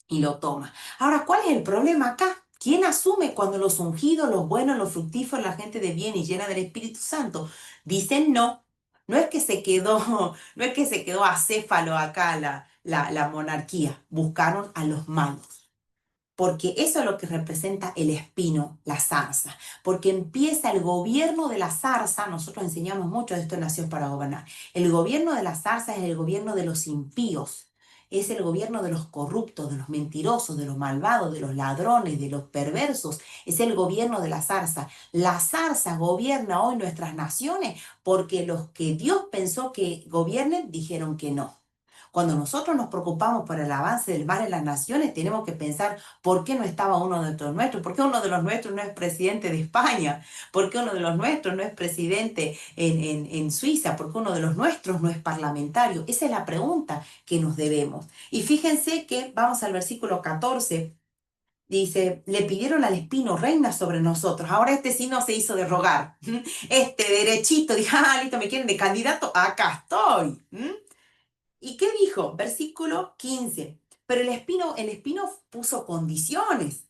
y lo toma. Ahora, ¿cuál es el problema acá? ¿Quién asume cuando los ungidos, los buenos, los fructíferos, la gente de bien y llena del Espíritu Santo dicen no? No es que se quedó, no es que se quedó acéfalo acá la monarquía. Buscaron a los malos. Porque eso es lo que representa el espino, la zarza. Porque empieza el gobierno de la zarza, nosotros enseñamos mucho de esto en Nación para Gobernar. El gobierno de la zarza es el gobierno de los impíos, es el gobierno de los corruptos, de los mentirosos, de los malvados, de los ladrones, de los perversos. Es el gobierno de la zarza. La zarza gobierna hoy nuestras naciones porque los que Dios pensó que gobiernen dijeron que no. Cuando nosotros nos preocupamos por el avance del mal en las naciones, tenemos que pensar por qué no estaba uno de los nuestros, por qué uno de los nuestros no es presidente de España, por qué uno de los nuestros no es presidente en Suiza, por qué uno de los nuestros no es parlamentario. Esa es la pregunta que nos debemos. Y fíjense que vamos al versículo 14. Dice, le pidieron al espino, reina sobre nosotros. Ahora este sí no se hizo de rogar. Este derechito, dijo, ah, listo, me quieren de candidato, acá estoy. ¿Y qué dijo? Versículo 15. Pero el espino puso condiciones.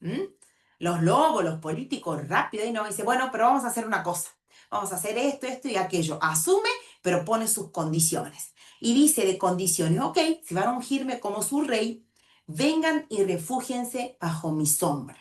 Los lobos, los políticos, rápido y no dice, bueno, pero vamos a hacer una cosa. Vamos a hacer esto, esto y aquello. Asume, pero pone sus condiciones. Y dice de condiciones, ok, si van a ungirme como su rey, vengan y refúgiense bajo mi sombra.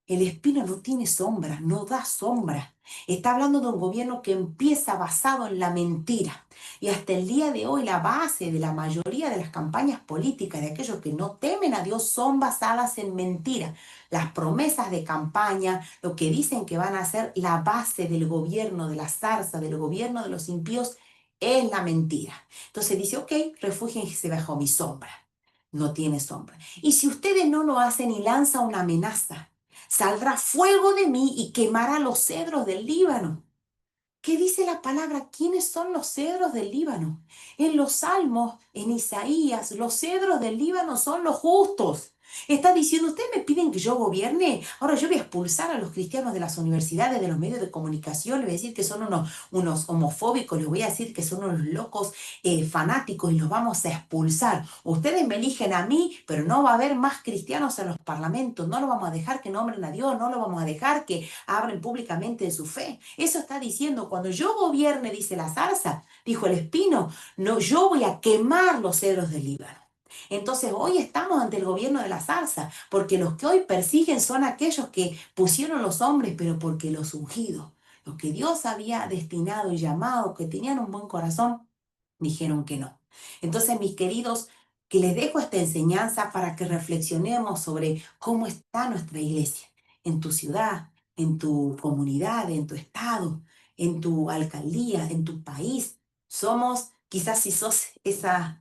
El espino no tiene sombra, no da sombra. Está hablando de un gobierno que empieza basado en la mentira. Y hasta el día de hoy la base de la mayoría de las campañas políticas de aquellos que no temen a Dios son basadas en mentira. Las promesas de campaña, lo que dicen que van a ser la base del gobierno de la zarza, del gobierno de los impíos, es la mentira. Entonces dice, ok, refúgiense bajo mi sombra. No tiene sombra. Y si ustedes no lo hacen y lanza una amenaza, saldrá fuego de mí y quemará los cedros del Líbano. ¿Qué dice la palabra? ¿Quiénes son los cedros del Líbano? En los Salmos, en Isaías, los cedros del Líbano son los justos. Está diciendo, ustedes me piden que yo gobierne, ahora yo voy a expulsar a los cristianos de las universidades, de los medios de comunicación, les voy a decir que son unos homofóbicos, les voy a decir que son unos locos fanáticos y los vamos a expulsar. Ustedes me eligen a mí, pero no va a haber más cristianos en los parlamentos, no lo vamos a dejar que nombren a Dios, no lo vamos a dejar que hablen públicamente de su fe. Eso está diciendo, cuando yo gobierne, dice la zarza, dijo el espino, no, yo voy a quemar los cedros del Líbano. Entonces hoy estamos ante el gobierno de la zarza, porque los que hoy persiguen son aquellos que pusieron los hombres, pero porque los ungidos, los que Dios había destinado y llamado, que tenían un buen corazón, dijeron que no. Entonces, mis queridos, que les dejo esta enseñanza para que reflexionemos sobre cómo está nuestra iglesia en tu ciudad, en tu comunidad, en tu estado, en tu alcaldía, en tu país. Somos, quizás si sos esa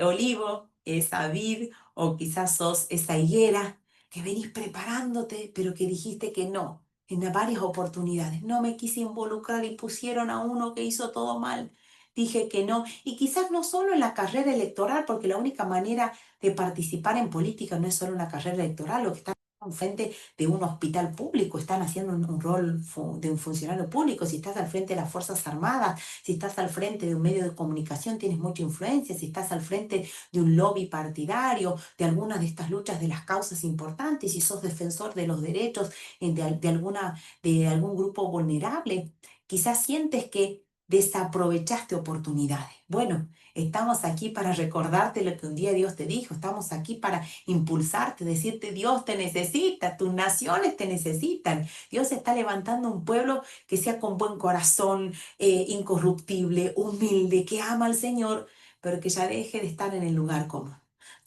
olivo, esa vid, o quizás sos esa higuera que venís preparándote, pero que dijiste que no en varias oportunidades. No me quise involucrar y pusieron a uno que hizo todo mal. Dije que no, y quizás no solo en la carrera electoral, porque la única manera de participar en política no es solo una carrera electoral, lo que están frente de un hospital público, están haciendo un rol de un funcionario público, si estás al frente de las Fuerzas Armadas, si estás al frente de un medio de comunicación, tienes mucha influencia, si estás al frente de un lobby partidario, de alguna de estas luchas de las causas importantes, si sos defensor de los derechos de algún grupo vulnerable, quizás sientes que desaprovechaste oportunidades. Bueno, estamos aquí para recordarte lo que un día Dios te dijo, estamos aquí para impulsarte, decirte Dios te necesita, tus naciones te necesitan. Dios está levantando un pueblo que sea con buen corazón, incorruptible, humilde, que ama al Señor, pero que ya deje de estar en el lugar común.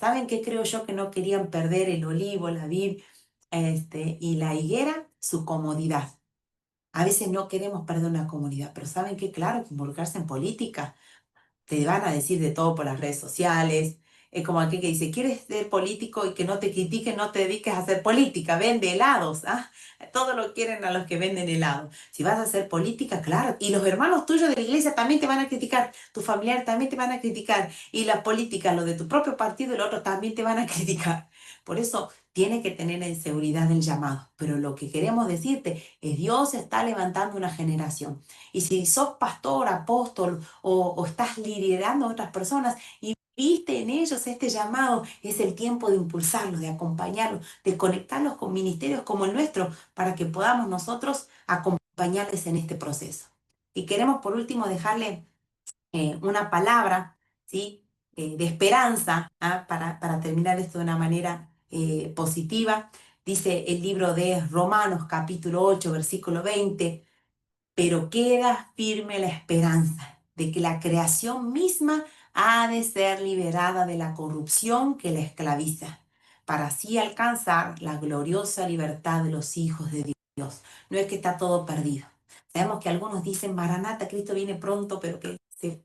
¿Saben qué creo yo que no querían perder el olivo, la vid, y la higuera? Su comodidad. A veces no queremos perder una comunidad, pero ¿saben qué? Claro, que involucrarse en política, te van a decir de todo por las redes sociales. Es como aquel que dice, ¿quieres ser político y que no te critiquen? No te dediques a hacer política, vende helados. ¿Ah? Todo lo quieren a los que venden helados. Si vas a hacer política, claro. Y los hermanos tuyos de la iglesia también te van a criticar. Tu familiar también te van a criticar. Y la política, lo de tu propio partido, el otro también te van a criticar. Por eso tienes que tener en seguridad el llamado. Pero lo que queremos decirte es Dios está levantando una generación. Y si sos pastor, apóstol, o estás liderando a otras personas y viste en ellos este llamado, es el tiempo de impulsarlos, de acompañarlos, de conectarlos con ministerios como el nuestro para que podamos nosotros acompañarles en este proceso. Y queremos por último dejarle una palabra, ¿sí? De esperanza, ¿ah? Para terminar esto de una manera positiva. Dice el libro de Romanos capítulo 8, versículo 20, pero queda firme la esperanza de que la creación misma ha de ser liberada de la corrupción que la esclaviza, para así alcanzar la gloriosa libertad de los hijos de Dios. No es que está todo perdido. Sabemos que algunos dicen, Maranata, Cristo viene pronto, pero que se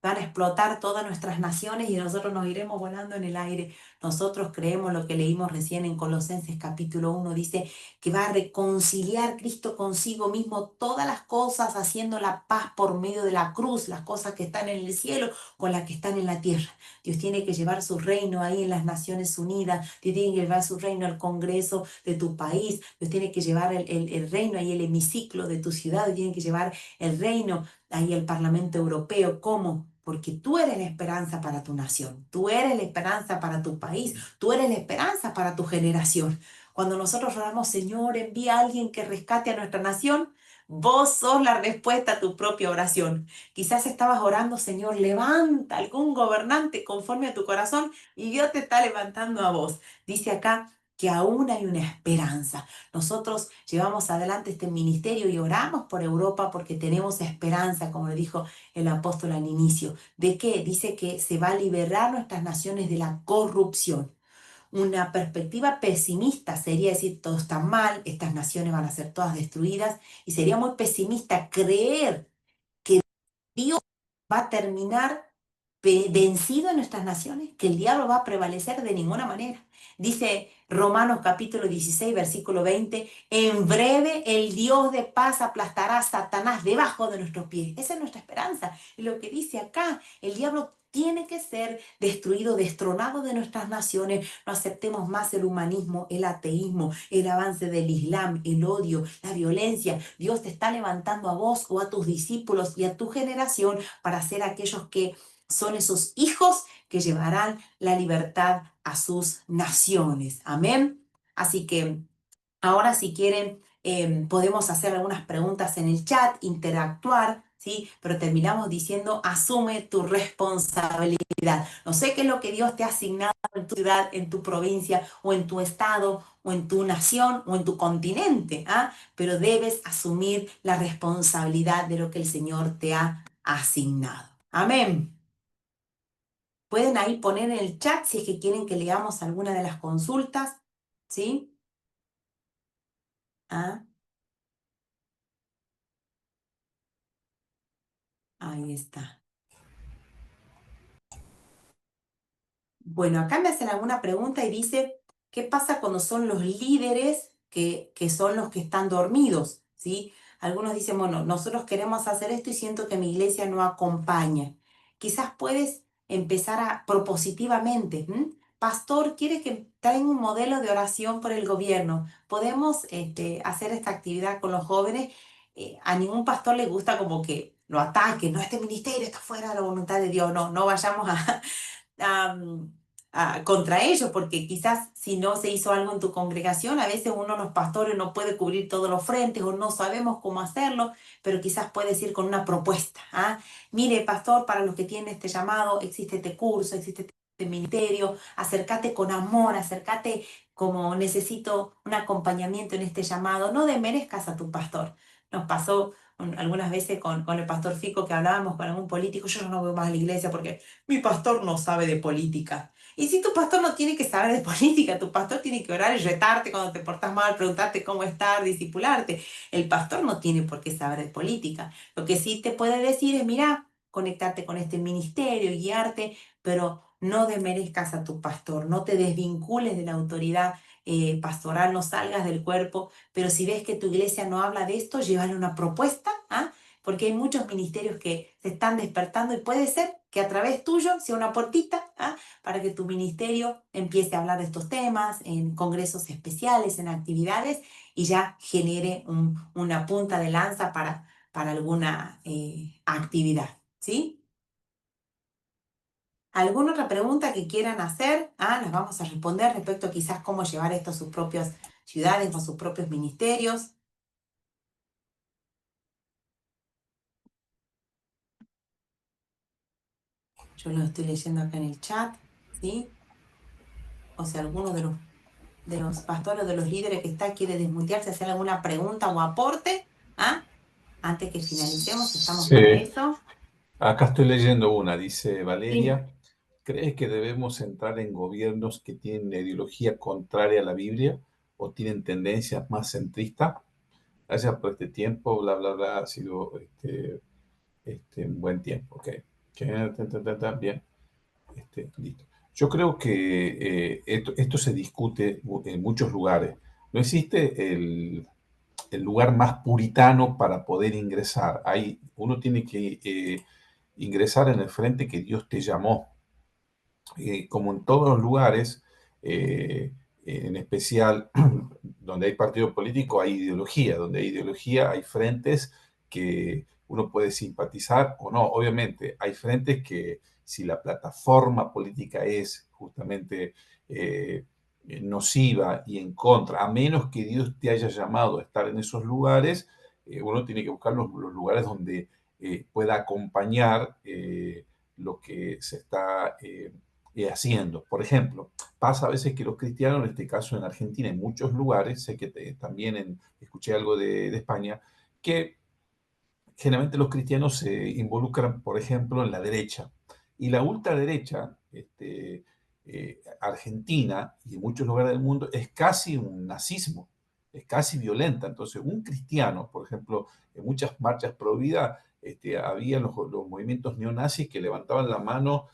van a explotar todas nuestras naciones y nosotros nos iremos volando en el aire. Nosotros creemos lo que leímos recién en Colosenses capítulo 1, dice que va a reconciliar Cristo consigo mismo todas las cosas, haciendo la paz por medio de la cruz, las cosas que están en el cielo con las que están en la tierra. Dios tiene que llevar su reino ahí en las Naciones Unidas, Dios tiene que llevar su reino al Congreso de tu país, Dios tiene que llevar el reino ahí, el hemiciclo de tu ciudad, Dios tiene que llevar el reino ahí al Parlamento Europeo. ¿Cómo? Porque tú eres la esperanza para tu nación, tú eres la esperanza para tu país, tú eres la esperanza para tu generación. Cuando nosotros oramos, Señor, envía a alguien que rescate a nuestra nación, vos sos la respuesta a tu propia oración. Quizás estabas orando, Señor, levanta algún gobernante conforme a tu corazón y Dios te está levantando a vos. Dice acá que aún hay una esperanza. Nosotros llevamos adelante este ministerio y oramos por Europa porque tenemos esperanza, como lo dijo el apóstol al inicio. ¿De qué? Dice que se va a liberar nuestras naciones de la corrupción. Una perspectiva pesimista sería decir todo está mal, estas naciones van a ser todas destruidas, y sería muy pesimista creer que Dios va a terminar vencido en nuestras naciones, que el diablo va a prevalecer de ninguna manera. Dice Romanos capítulo 16, versículo 20, en breve el Dios de paz aplastará a Satanás debajo de nuestros pies. Esa es nuestra esperanza. Y lo que dice acá, el diablo tiene que ser destruido, destronado de nuestras naciones. No aceptemos más el humanismo, el ateísmo, el avance del Islam, el odio, la violencia. Dios te está levantando a vos o a tus discípulos y a tu generación para ser aquellos que son esos hijos que llevarán la libertad a sus naciones. Amén. Así que ahora si quieren podemos hacer algunas preguntas en el chat, interactuar, ¿sí? Pero terminamos diciendo, asume tu responsabilidad. No sé qué es lo que Dios te ha asignado en tu ciudad, en tu provincia, o en tu estado, o en tu nación, o en tu continente, ¿ah? Pero debes asumir la responsabilidad de lo que el Señor te ha asignado. Amén. Pueden ahí poner en el chat si es que quieren que leamos alguna de las consultas, ¿sí? Ah, ahí está. Bueno, acá me hacen alguna pregunta y dice, ¿qué pasa cuando son los líderes que son los que están dormidos? ¿Sí? Algunos dicen, bueno, nosotros queremos hacer esto y siento que mi iglesia no acompaña. Quizás puedes empezar a propositivamente. Pastor, ¿quiere que traiga un modelo de oración por el gobierno? Podemos hacer esta actividad con los jóvenes. A ningún pastor le gusta como que lo ataque, no, este ministerio está fuera de la voluntad de Dios, no, no vayamos am, contra ellos, porque quizás si no se hizo algo en tu congregación, a veces uno los pastores no puede cubrir todos los frentes o no sabemos cómo hacerlo, pero quizás puedes ir con una propuesta. Mire, pastor, para los que tienen este llamado, existe este curso, existe este ministerio, acércate con amor, acércate como necesito un acompañamiento en este llamado, no desmerezcas a tu pastor. Nos pasó algunas veces con el pastor Fico que hablábamos con algún político, yo no veo más a la iglesia porque mi pastor no sabe de política. Y si tu pastor no tiene que saber de política, tu pastor tiene que orar y retarte cuando te portas mal, preguntarte cómo estar, discipularte. El pastor no tiene por qué saber de política. Lo que sí te puede decir es, mira, conectarte con este ministerio, guiarte, pero no desmerezcas a tu pastor, no te desvincules de la autoridad pastoral, no salgas del cuerpo, pero si ves que tu iglesia no habla de esto, llévale una propuesta, porque hay muchos ministerios que se están despertando y puede ser que a través tuyo sea una puertita para que tu ministerio empiece a hablar de estos temas en congresos especiales, en actividades y ya genere una punta de lanza para alguna actividad, ¿sí? ¿Alguna otra pregunta que quieran hacer? Las vamos a responder respecto a quizás cómo llevar esto a sus propias ciudades o a sus propios ministerios. Yo lo estoy leyendo acá en el chat, ¿sí? O sea, alguno de los pastores, de los líderes que está quiere desmutearse, hacer alguna pregunta o aporte, antes que finalicemos, estamos Sí, para eso. acá estoy leyendo una, dice Sí. Valeria, ¿crees que debemos entrar en gobiernos que tienen una ideología contraria a la Biblia o tienen tendencias más centristas? Gracias por este tiempo, bla, bla, bla, ha sido un buen tiempo, ok. Bien, listo. Yo creo que esto se discute en muchos lugares. No existe el lugar más puritano para poder ingresar. Uno tiene que ingresar en el frente que Dios te llamó. Como en todos los lugares, en especial donde hay partido político, hay ideología. Donde hay ideología, hay frentes que uno puede simpatizar o no. Obviamente, hay frentes que si la plataforma política es justamente nociva y en contra, a menos que Dios te haya llamado a estar en esos lugares, uno tiene que buscar los lugares donde pueda acompañar lo que se está haciendo. Por ejemplo, pasa a veces que los cristianos, en este caso en Argentina, en muchos lugares, sé que también escuché algo de España, que generalmente los cristianos se involucran, por ejemplo, en la derecha. Y la ultraderecha, argentina y en muchos lugares del mundo, es casi un nazismo, es casi violenta. Entonces, un cristiano, por ejemplo, en muchas marchas pro vida, había los movimientos neonazis que levantaban la mano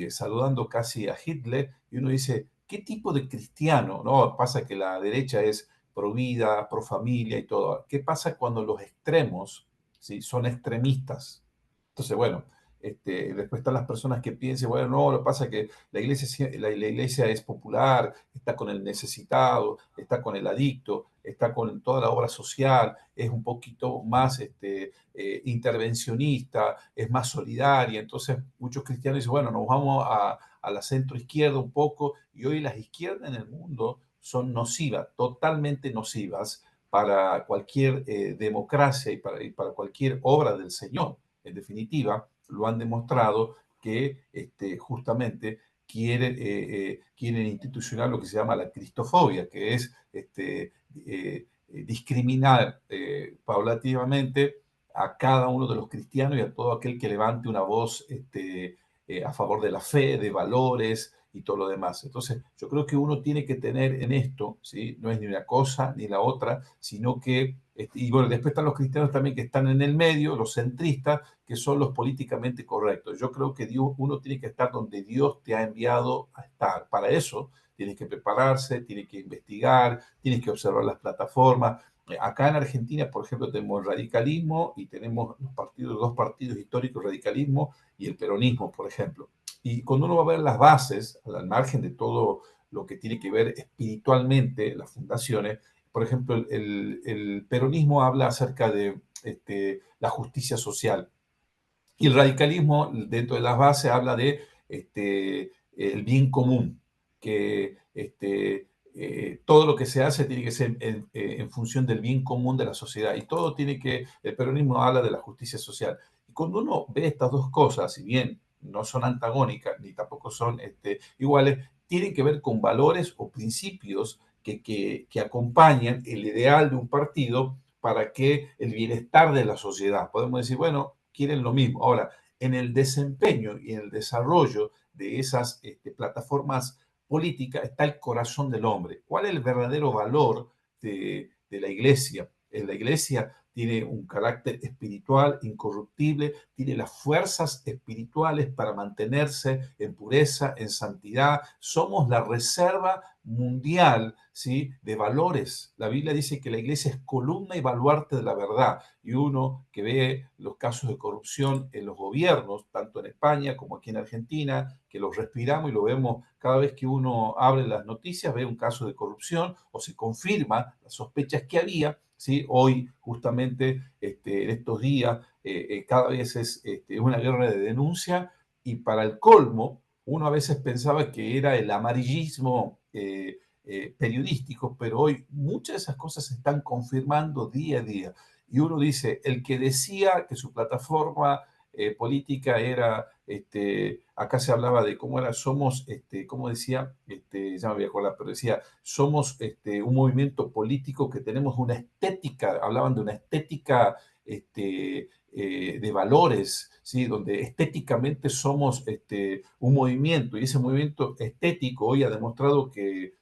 saludando casi a Hitler, y uno dice, ¿qué tipo de cristiano? No, pasa que la derecha es pro vida, pro familia y todo. ¿Qué pasa cuando los extremos, ¿sí?, son extremistas? Entonces, bueno, después están las personas que piensan, bueno, no, lo que pasa es que la iglesia es popular, está con el necesitado, está con el adicto, está con toda la obra social, es un poquito más intervencionista, es más solidaria. Entonces, muchos cristianos dicen, bueno, nos vamos a la centro izquierda un poco, y hoy las izquierdas en el mundo son nocivas, totalmente nocivas para cualquier democracia y para cualquier obra del Señor. En definitiva, lo han demostrado que justamente quieren institucionar lo que se llama la cristofobia, que es discriminar paulativamente a cada uno de los cristianos y a todo aquel que levante una voz a favor de la fe, de valores y todo lo demás. Entonces, yo creo que uno tiene que tener en esto, ¿sí?, no es ni una cosa ni la otra, sino que, y bueno, después están los cristianos también que están en el medio, los centristas, que son los políticamente correctos. Yo creo que uno tiene que estar donde Dios te ha enviado a estar. Para eso tienes que prepararse, tienes que investigar, tienes que observar las plataformas. Acá en Argentina, por ejemplo, tenemos el radicalismo y tenemos dos partidos históricos, el radicalismo y el peronismo, por ejemplo. Y cuando uno va a ver las bases, al margen de todo lo que tiene que ver espiritualmente, las fundaciones, por ejemplo, el peronismo habla acerca de la justicia social, y el radicalismo, dentro de las bases, habla de el bien común, que todo lo que se hace tiene que ser en función del bien común de la sociedad, y todo el peronismo habla de la justicia social. Y cuando uno ve estas dos cosas, si bien no son antagónicas, ni tampoco son iguales, tienen que ver con valores o principios que acompañan el ideal de un partido para que el bienestar de la sociedad. Podemos decir, bueno, quieren lo mismo. Ahora, en el desempeño y en el desarrollo de esas plataformas políticas está el corazón del hombre. ¿Cuál es el verdadero valor de la iglesia? La iglesia tiene un carácter espiritual incorruptible, tiene las fuerzas espirituales para mantenerse en pureza, en santidad. Somos la reserva mundial, ¿sí?, de valores. La Biblia dice que la iglesia es columna y baluarte de la verdad. Y uno que ve los casos de corrupción en los gobiernos, tanto en España como aquí en Argentina, que los respiramos y lo vemos cada vez que uno abre las noticias, ve un caso de corrupción o se confirma las sospechas que había, ¿sí? Hoy, justamente, en estos días, cada vez es una guerra de denuncia, y para el colmo, uno a veces pensaba que era el amarillismo periodístico, pero hoy muchas de esas cosas se están confirmando día a día. Y uno dice, el que decía que su plataforma política era, acá se hablaba de cómo era, somos, cómo decía, ya me voy a acordar, pero decía, somos un movimiento político que tenemos una estética, hablaban de una estética de valores, ¿sí?, donde estéticamente somos un movimiento, y ese movimiento estético hoy ha demostrado que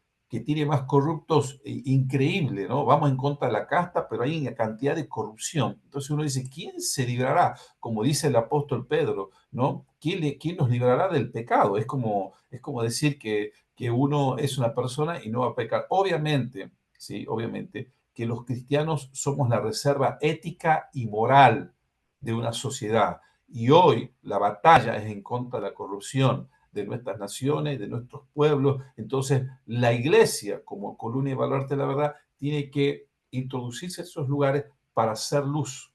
tiene más corruptos increíble, ¿no? Vamos en contra de la casta, pero hay una cantidad de corrupción. Entonces uno dice, ¿quién se librará? Como dice el apóstol Pedro, ¿no? ¿Quién nos librará del pecado? Es como decir que uno es una persona y no va a pecar. Obviamente, sí, obviamente, que los cristianos somos la reserva ética y moral de una sociedad. Y hoy la batalla es en contra de la corrupción de nuestras naciones, de nuestros pueblos. Entonces, la iglesia, como columna y baluarte de la verdad, tiene que introducirse a esos lugares para hacer luz,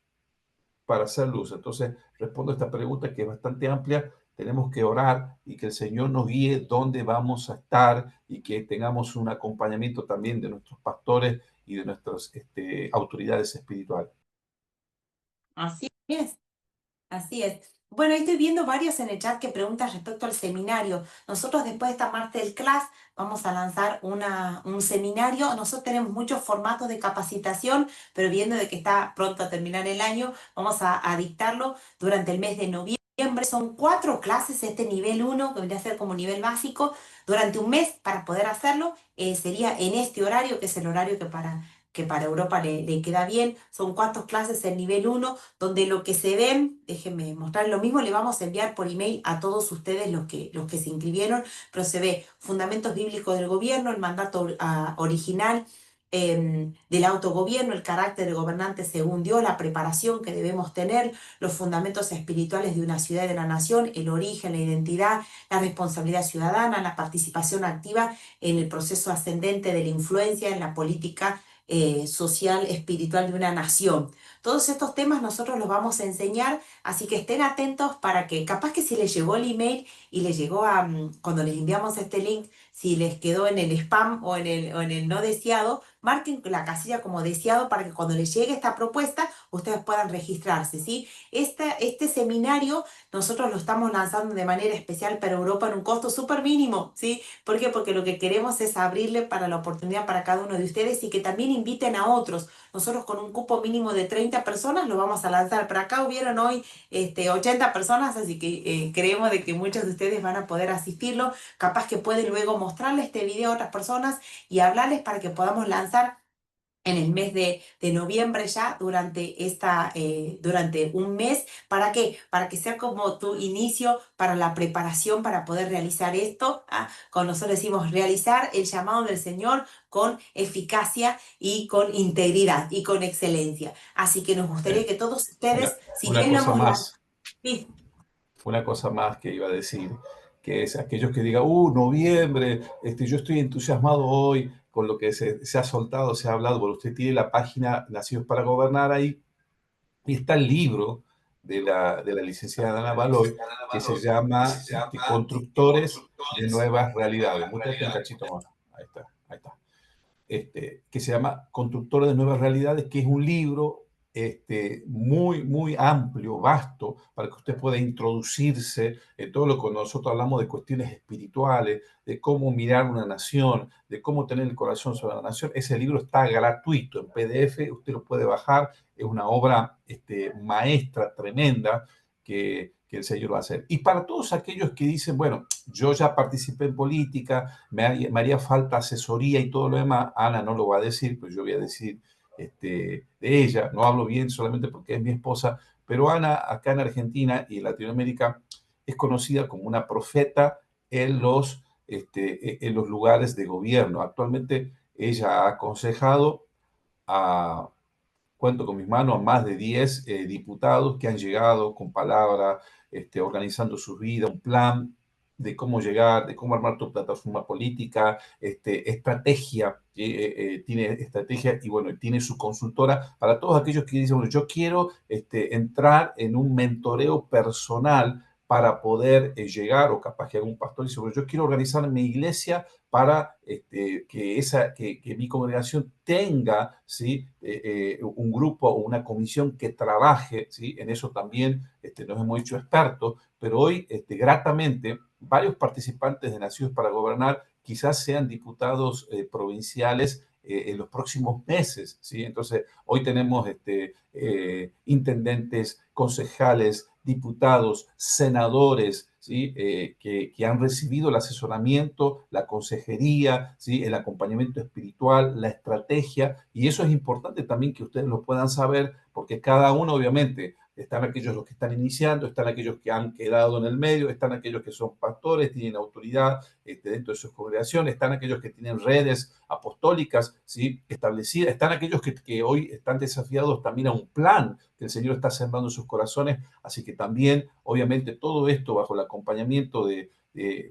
para hacer luz. Entonces, respondo a esta pregunta que es bastante amplia. Tenemos que orar y que el Señor nos guíe dónde vamos a estar, y que tengamos un acompañamiento también de nuestros pastores y de nuestras autoridades espirituales. Así es, así es. Bueno, ahí estoy viendo varios en el chat que preguntan respecto al seminario. Nosotros después de esta Masterclass vamos a lanzar un seminario. Nosotros tenemos muchos formatos de capacitación, pero viendo de que está pronto a terminar el año, vamos a dictarlo durante el mes de noviembre. Son 4 clases, este nivel 1, que vendría a ser como nivel básico, durante un mes para poder hacerlo. Sería en este horario, que es el horario que para Europa le queda bien. Son 4 clases en nivel 1 donde lo que se ven, déjenme mostrar lo mismo, le vamos a enviar por email a todos ustedes los que se inscribieron, pero se ve fundamentos bíblicos del gobierno, el mandato original del autogobierno, el carácter de gobernante según Dios, la preparación que debemos tener, los fundamentos espirituales de una ciudad y de la nación, el origen, la identidad, la responsabilidad ciudadana, la participación activa en el proceso ascendente de la influencia en la política social, espiritual de una nación. Todos estos temas nosotros los vamos a enseñar, así que estén atentos para que, capaz que si les llegó el email y les llegó cuando les enviamos este link, si les quedó en el spam o en el no deseado, marquen la casilla como deseado para que cuando les llegue esta propuesta, ustedes puedan registrarse, ¿sí? Este seminario nosotros lo estamos lanzando de manera especial para Europa en un costo súper mínimo, ¿sí? ¿Por qué? Porque lo que queremos es abrirle para la oportunidad para cada uno de ustedes y que también inviten a otros. Nosotros con un cupo mínimo de 30 personas lo vamos a lanzar. Para acá hubieron hoy 80 personas, así que creemos de que muchos de ustedes van a poder asistirlo. Capaz que pueden luego mostrarle este video a otras personas y hablarles para que podamos lanzar en el mes de noviembre ya, durante un mes. ¿Para qué? Para que sea como tu inicio para la preparación para poder realizar esto. Con nosotros decimos realizar el llamado del Señor con eficacia y con integridad y con excelencia. Así que nos gustaría que todos Una, ustedes, si una bien lo cosa hemos lanzado, más. Una cosa más que iba a decir, que es aquellos que digan, noviembre, yo estoy entusiasmado hoy con lo que se ha soltado, se ha hablado. Bueno, usted tiene la página Nacidos para Gobernar ahí, y está el libro de la licenciada Ana Baloy, que se llama Constructores de Nuevas Realidades. Muéstrate un cachito más. Ahí está, ahí está. Que se llama Constructores de Nuevas Realidades, que es un libro muy, muy amplio, vasto, para que usted pueda introducirse en todo lo que nosotros hablamos de cuestiones espirituales, de cómo mirar una nación, de cómo tener el corazón sobre la nación. Ese libro está gratuito en PDF, usted lo puede bajar, es una obra maestra, tremenda, que el Señor va a hacer. Y para todos aquellos que dicen, bueno, yo ya participé en política, me haría falta asesoría y todo lo demás, Ana no lo va a decir, pues yo voy a decir de ella, no hablo bien solamente porque es mi esposa, pero Ana acá en Argentina y en Latinoamérica es conocida como una profeta en en los lugares de gobierno. Actualmente ella ha aconsejado a, cuento con mis manos, a más de 10 diputados que han llegado con palabra, organizando su vida, un plan de cómo llegar, de cómo armar tu plataforma política, estrategia, tiene estrategia y bueno, tiene su consultora para todos aquellos que dicen, bueno, yo quiero entrar en un mentoreo personal para poder llegar, o capaz que algún pastor dice, bueno, yo quiero organizar mi iglesia para que mi congregación tenga, ¿sí? Un grupo o una comisión que trabaje, ¿sí? En eso también nos hemos hecho expertos, pero hoy, gratamente, varios participantes de Nacidos para Gobernar quizás sean diputados provinciales en los próximos meses, ¿sí? Entonces, hoy tenemos intendentes, concejales, diputados, senadores, ¿sí? Que han recibido el asesoramiento, la consejería, ¿sí? El acompañamiento espiritual, la estrategia, y eso es importante también que ustedes lo puedan saber, porque cada uno, obviamente, están aquellos los que están iniciando, están aquellos que han quedado en el medio, están aquellos que son pastores, tienen autoridad dentro de sus congregaciones, están aquellos que tienen redes apostólicas, ¿sí? Establecidas, están aquellos que hoy están desafiados también a un plan que el Señor está sembrando en sus corazones. Así que también, obviamente, todo esto bajo el acompañamiento de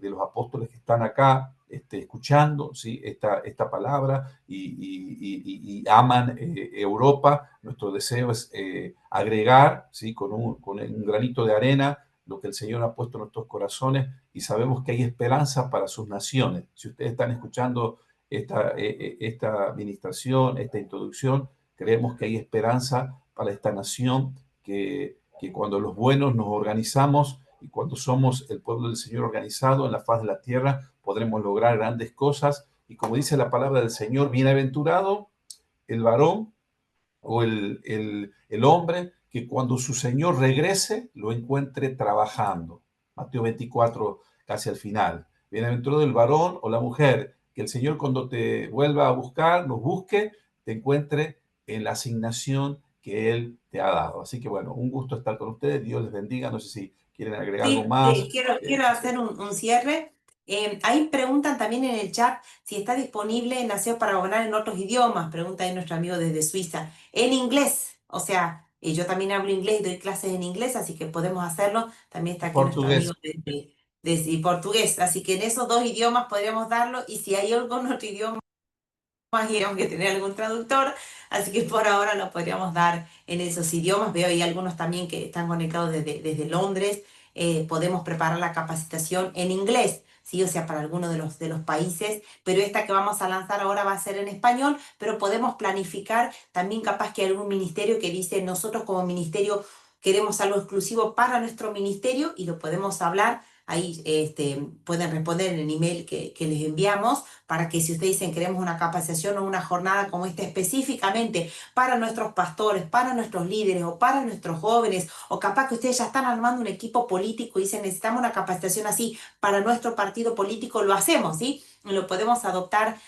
los apóstoles que están acá escuchando, ¿sí? esta palabra y aman Europa. Nuestro deseo es agregar, ¿sí? Con un granito de arena lo que el Señor ha puesto en nuestros corazones, y sabemos que hay esperanza para sus naciones. Si ustedes están escuchando esta administración, esta introducción, creemos que hay esperanza para esta nación que que cuando los buenos nos organizamos y cuando somos el pueblo del Señor organizado en la faz de la tierra, podremos lograr grandes cosas. Y como dice la palabra del Señor, bienaventurado el varón o el hombre que cuando su Señor regrese lo encuentre trabajando. Mateo 24, casi al final. Bienaventurado el varón o la mujer, que el Señor cuando te vuelva a buscar, nos busque, te encuentre en la asignación que Él te ha dado. Así que bueno, un gusto estar con ustedes. Dios les bendiga. No sé si quieren agregar algo Sí, más. quiero hacer un cierre. Ahí preguntan también en el chat si está disponible Nació para Gobernar en otros idiomas, pregunta ahí nuestro amigo desde Suiza. En inglés, o sea, yo también hablo inglés y doy clases en inglés, así que podemos hacerlo. También está aquí nuestro Portugués. amigo desde portugués, así que en esos dos idiomas podríamos darlo y si hay algún otro idioma más y tenemos que tener algún traductor, así que por ahora lo podríamos dar en esos idiomas. Veo ahí algunos también que están conectados desde Londres. Podemos preparar la capacitación en inglés, ¿sí? O sea, para algunos de los países, pero esta que vamos a lanzar ahora va a ser en español, pero podemos planificar también capaz que hay algún ministerio que dice, nosotros como ministerio queremos algo exclusivo para nuestro ministerio y lo podemos hablar. Ahí pueden responder en el email que les enviamos para que si ustedes dicen queremos una capacitación o una jornada como esta específicamente para nuestros pastores, para nuestros líderes o para nuestros jóvenes, o capaz que ustedes ya están armando un equipo político y dicen necesitamos una capacitación así para nuestro partido político, lo hacemos, ¿sí? Lo podemos adaptar,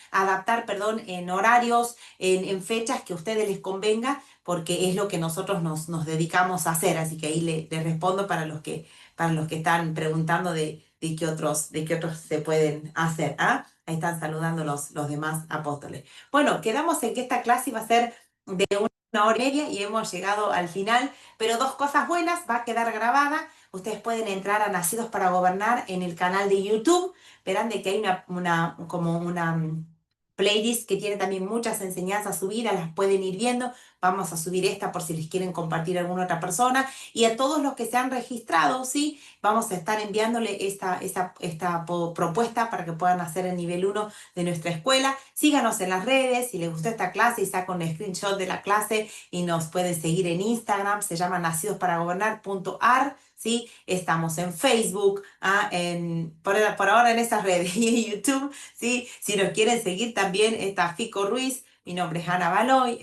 perdón, en horarios, en fechas que a ustedes les convenga, porque es lo que nosotros nos dedicamos a hacer. Así que ahí le respondo para los que están preguntando de qué otros se pueden hacer. ¿Ah? Ahí están saludando los demás apóstoles. Bueno, quedamos en que esta clase iba a ser de una hora y media y hemos llegado al final, pero dos cosas buenas, va a quedar grabada. Ustedes pueden entrar a Nacidos para Gobernar en el canal de YouTube. Verán de que hay como una playlist que tiene también muchas enseñanzas subidas, las pueden ir viendo. Vamos a subir esta por si les quieren compartir a alguna otra persona. Y a todos los que se han registrado, ¿sí? Vamos a estar enviándole esta propuesta para que puedan hacer el nivel 1 de nuestra escuela. Síganos en las redes, si les gustó esta clase y sacan un screenshot de la clase y nos pueden seguir en Instagram, se llama nacidosparagobernar.ar. ¿Sí? Estamos en Facebook, por ahora en esas redes y en YouTube, ¿sí? Si nos quieren seguir también está Fico Ruiz, mi nombre es Ana Baloy,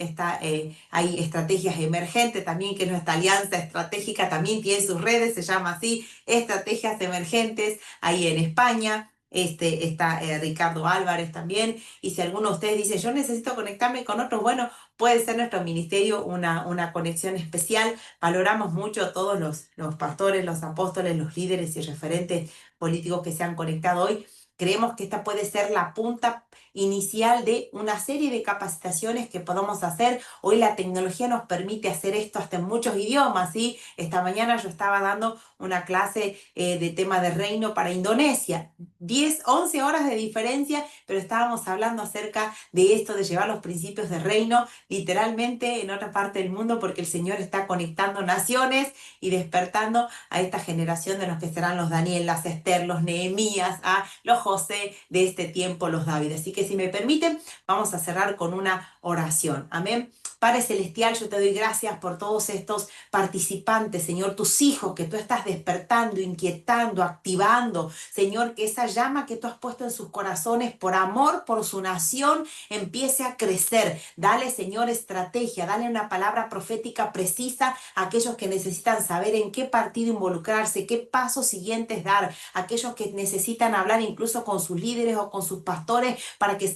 hay Estrategias Emergentes también, que es nuestra alianza estratégica, también tiene sus redes, se llama así, Estrategias Emergentes, ahí en España. Está Ricardo Álvarez también, y si alguno de ustedes dice, yo necesito conectarme con otros, bueno, puede ser nuestro ministerio una conexión especial. Valoramos mucho a todos los pastores, los apóstoles, los líderes y referentes políticos que se han conectado hoy. Creemos que esta puede ser la punta inicial de una serie de capacitaciones que podamos hacer. Hoy la tecnología nos permite hacer esto hasta en muchos idiomas, ¿sí? Esta mañana yo estaba dando una clase de tema de reino para Indonesia. 10, 11 horas de diferencia, pero estábamos hablando acerca de esto, de llevar los principios de reino literalmente en otra parte del mundo, porque el Señor está conectando naciones y despertando a esta generación de los que serán los Daniel, las Esther, los Nehemías, los José de este tiempo, los David. Así que si me permiten, vamos a cerrar con una oración. Amén. Padre Celestial, yo te doy gracias por todos estos participantes, Señor, tus hijos que tú estás despertando, inquietando, activando, Señor, que esa llama que tú has puesto en sus corazones por amor, por su nación, empiece a crecer. Dale, Señor, estrategia, dale una palabra profética precisa a aquellos que necesitan saber en qué partido involucrarse, qué pasos siguientes dar, aquellos que necesitan hablar incluso con sus líderes o con sus pastores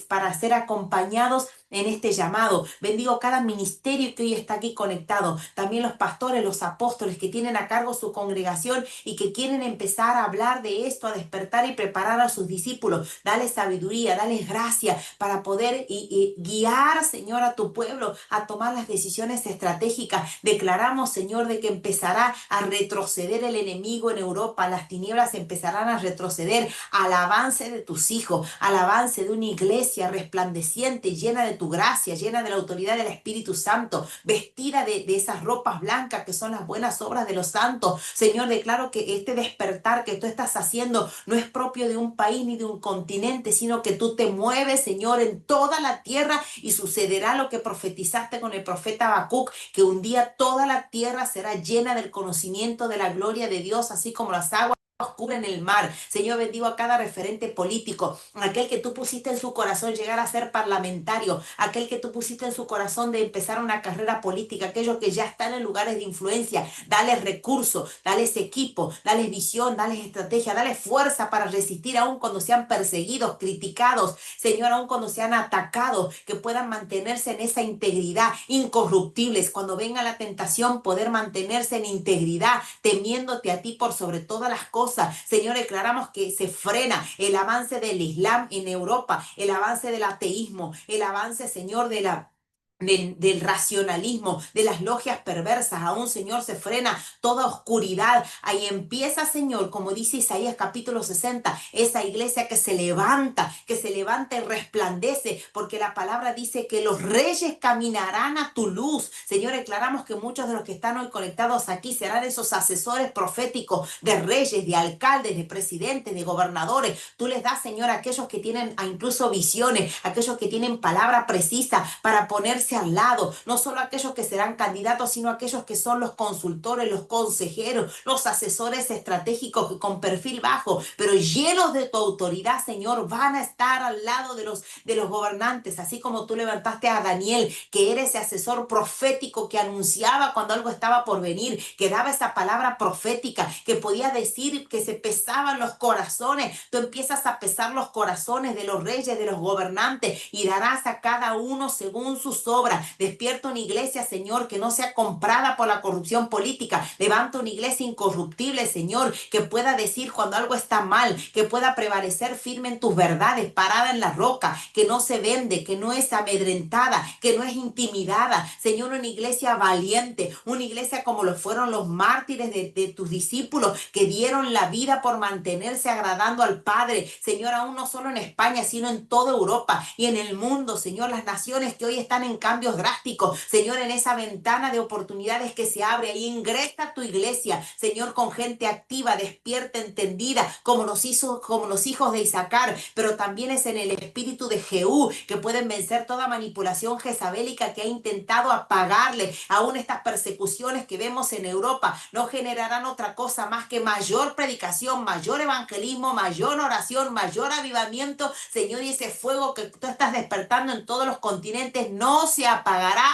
para ser acompañados en este llamado. Bendigo cada ministerio que hoy está aquí conectado, también los pastores, los apóstoles que tienen a cargo su congregación y que quieren empezar a hablar de esto, a despertar y preparar a sus discípulos. Dale sabiduría, dale gracia para poder y guiar, Señor, a tu pueblo a tomar las decisiones estratégicas. Declaramos, Señor, de que empezará a retroceder el enemigo en Europa, las tinieblas empezarán a retroceder al avance de tus hijos, al avance de una iglesia resplandeciente, llena de tu gracia, llena de la autoridad del Espíritu Santo, vestida de esas ropas blancas que son las buenas obras de los santos. Señor, declaro que este despertar que tú estás haciendo no es propio de un país ni de un continente, sino que tú te mueves, Señor, en toda la tierra, y sucederá lo que profetizaste con el profeta Habacuc, que un día toda la tierra será llena del conocimiento de la gloria de Dios, así como las aguas cubren el mar. Señor, bendigo a cada referente político, aquel que tú pusiste en su corazón llegar a ser parlamentario, aquel que tú pusiste en su corazón de empezar una carrera política, aquellos que ya están en lugares de influencia. Dales recursos, dales equipo, dales visión, dales estrategia, dales fuerza para resistir aún cuando sean perseguidos, criticados, Señor, aún cuando sean atacados, que puedan mantenerse en esa integridad, incorruptibles. Cuando venga la tentación, poder mantenerse en integridad, temiéndote a ti por sobre todas las cosas. Señor, declaramos que se frena el avance del Islam en Europa, el avance del ateísmo, el avance, Señor, del racionalismo, de las logias perversas. Aún, Señor, se frena toda oscuridad. Ahí empieza, Señor, como dice Isaías capítulo 60, esa iglesia que se levanta y resplandece, porque la palabra dice que los reyes caminarán a tu luz. Señor, declaramos que muchos de los que están hoy conectados aquí serán esos asesores proféticos de reyes, de alcaldes, de presidentes, de gobernadores. Tú les das, Señor, a aquellos que tienen incluso visiones, aquellos que tienen palabra precisa para ponerse al lado, no solo aquellos que serán candidatos, sino aquellos que son los consultores, los consejeros, los asesores estratégicos que con perfil bajo, pero llenos de tu autoridad, Señor, van a estar al lado de los gobernantes, así como tú levantaste a Daniel, que era ese asesor profético que anunciaba cuando algo estaba por venir, que daba esa palabra profética, que podía decir que se pesaban los corazones. Tú empiezas a pesar los corazones de los reyes, de los gobernantes, y darás a cada uno según sus obras. Despierta una iglesia, Señor, que no sea comprada por la corrupción política. Levanta una iglesia incorruptible, Señor, que pueda decir cuando algo está mal, que pueda prevalecer firme en tus verdades, parada en la roca, que no se vende, que no es amedrentada, que no es intimidada. Señor, una iglesia valiente, una iglesia como lo fueron los mártires de tus discípulos, que dieron la vida por mantenerse agradando al Padre. Señor, aún no solo en España, sino en toda Europa y en el mundo. Señor, las naciones que hoy están en cambios drásticos, Señor, en esa ventana de oportunidades que se abre, ahí ingresa a tu iglesia, Señor, con gente activa, despierta, entendida, como los hijos de Isaacar, pero también es en el espíritu de Jehú, que pueden vencer toda manipulación jezabélica que ha intentado apagarle. Aún estas persecuciones que vemos en Europa no generarán otra cosa más que mayor predicación, mayor evangelismo, mayor oración, mayor avivamiento, Señor, y ese fuego que tú estás despertando en todos los continentes no se apagará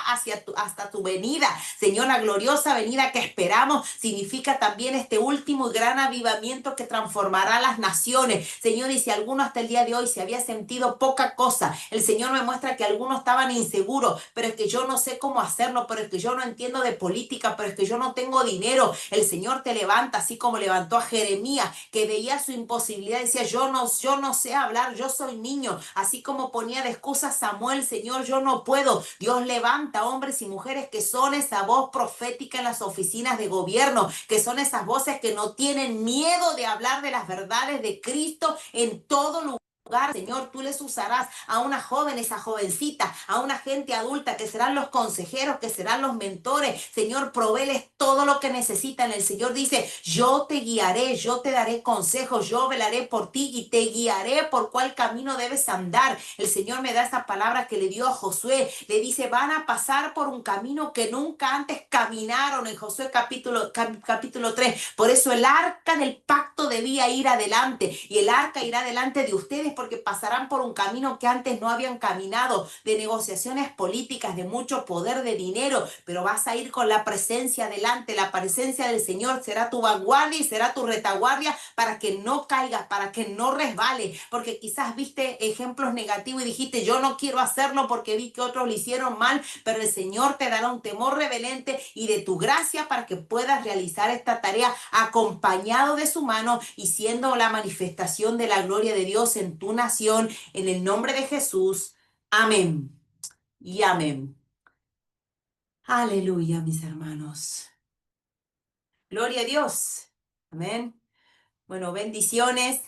hasta tu venida. Señor, la gloriosa venida que esperamos significa también este último y gran avivamiento que transformará las naciones. Señor, y si alguno hasta el día de hoy se había sentido poca cosa, el Señor me muestra que algunos estaban inseguros, pero es que yo no sé cómo hacerlo, pero es que yo no entiendo de política, pero es que yo no tengo dinero. El Señor te levanta, así como levantó a Jeremías, que veía su imposibilidad, decía, yo no sé hablar, yo soy niño, así como ponía de excusa Samuel, Señor, yo no puedo. Dios levanta hombres y mujeres que son esa voz profética en las oficinas de gobierno, que son esas voces que no tienen miedo de hablar de las verdades de Cristo en todo lugar. Señor, tú les usarás a una joven, esa jovencita, a una gente adulta, que serán los consejeros, que serán los mentores. Señor, provéles todo lo que necesitan. El Señor dice, yo te guiaré, yo te daré consejos, yo velaré por ti y te guiaré por cuál camino debes andar. El Señor me da esa palabra que le dio a Josué. Le dice, van a pasar por un camino que nunca antes caminaron, en Josué capítulo 3. Por eso el arca del pacto debía ir adelante, y el arca irá delante de ustedes, porque pasarán por un camino que antes no habían caminado, de negociaciones políticas, de mucho poder, de dinero, pero vas a ir con la presencia delante. La presencia del Señor será tu vanguardia y será tu retaguardia para que no caigas, para que no resbales, porque quizás viste ejemplos negativos y dijiste, yo no quiero hacerlo porque vi que otros lo hicieron mal, pero el Señor te dará un temor reverente y de tu gracia para que puedas realizar esta tarea acompañado de su mano y siendo la manifestación de la gloria de Dios en tu nación, en el nombre de Jesús. Amén y amén. Aleluya, mis hermanos. Gloria a Dios. Amén. Bueno, bendiciones.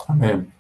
Amén.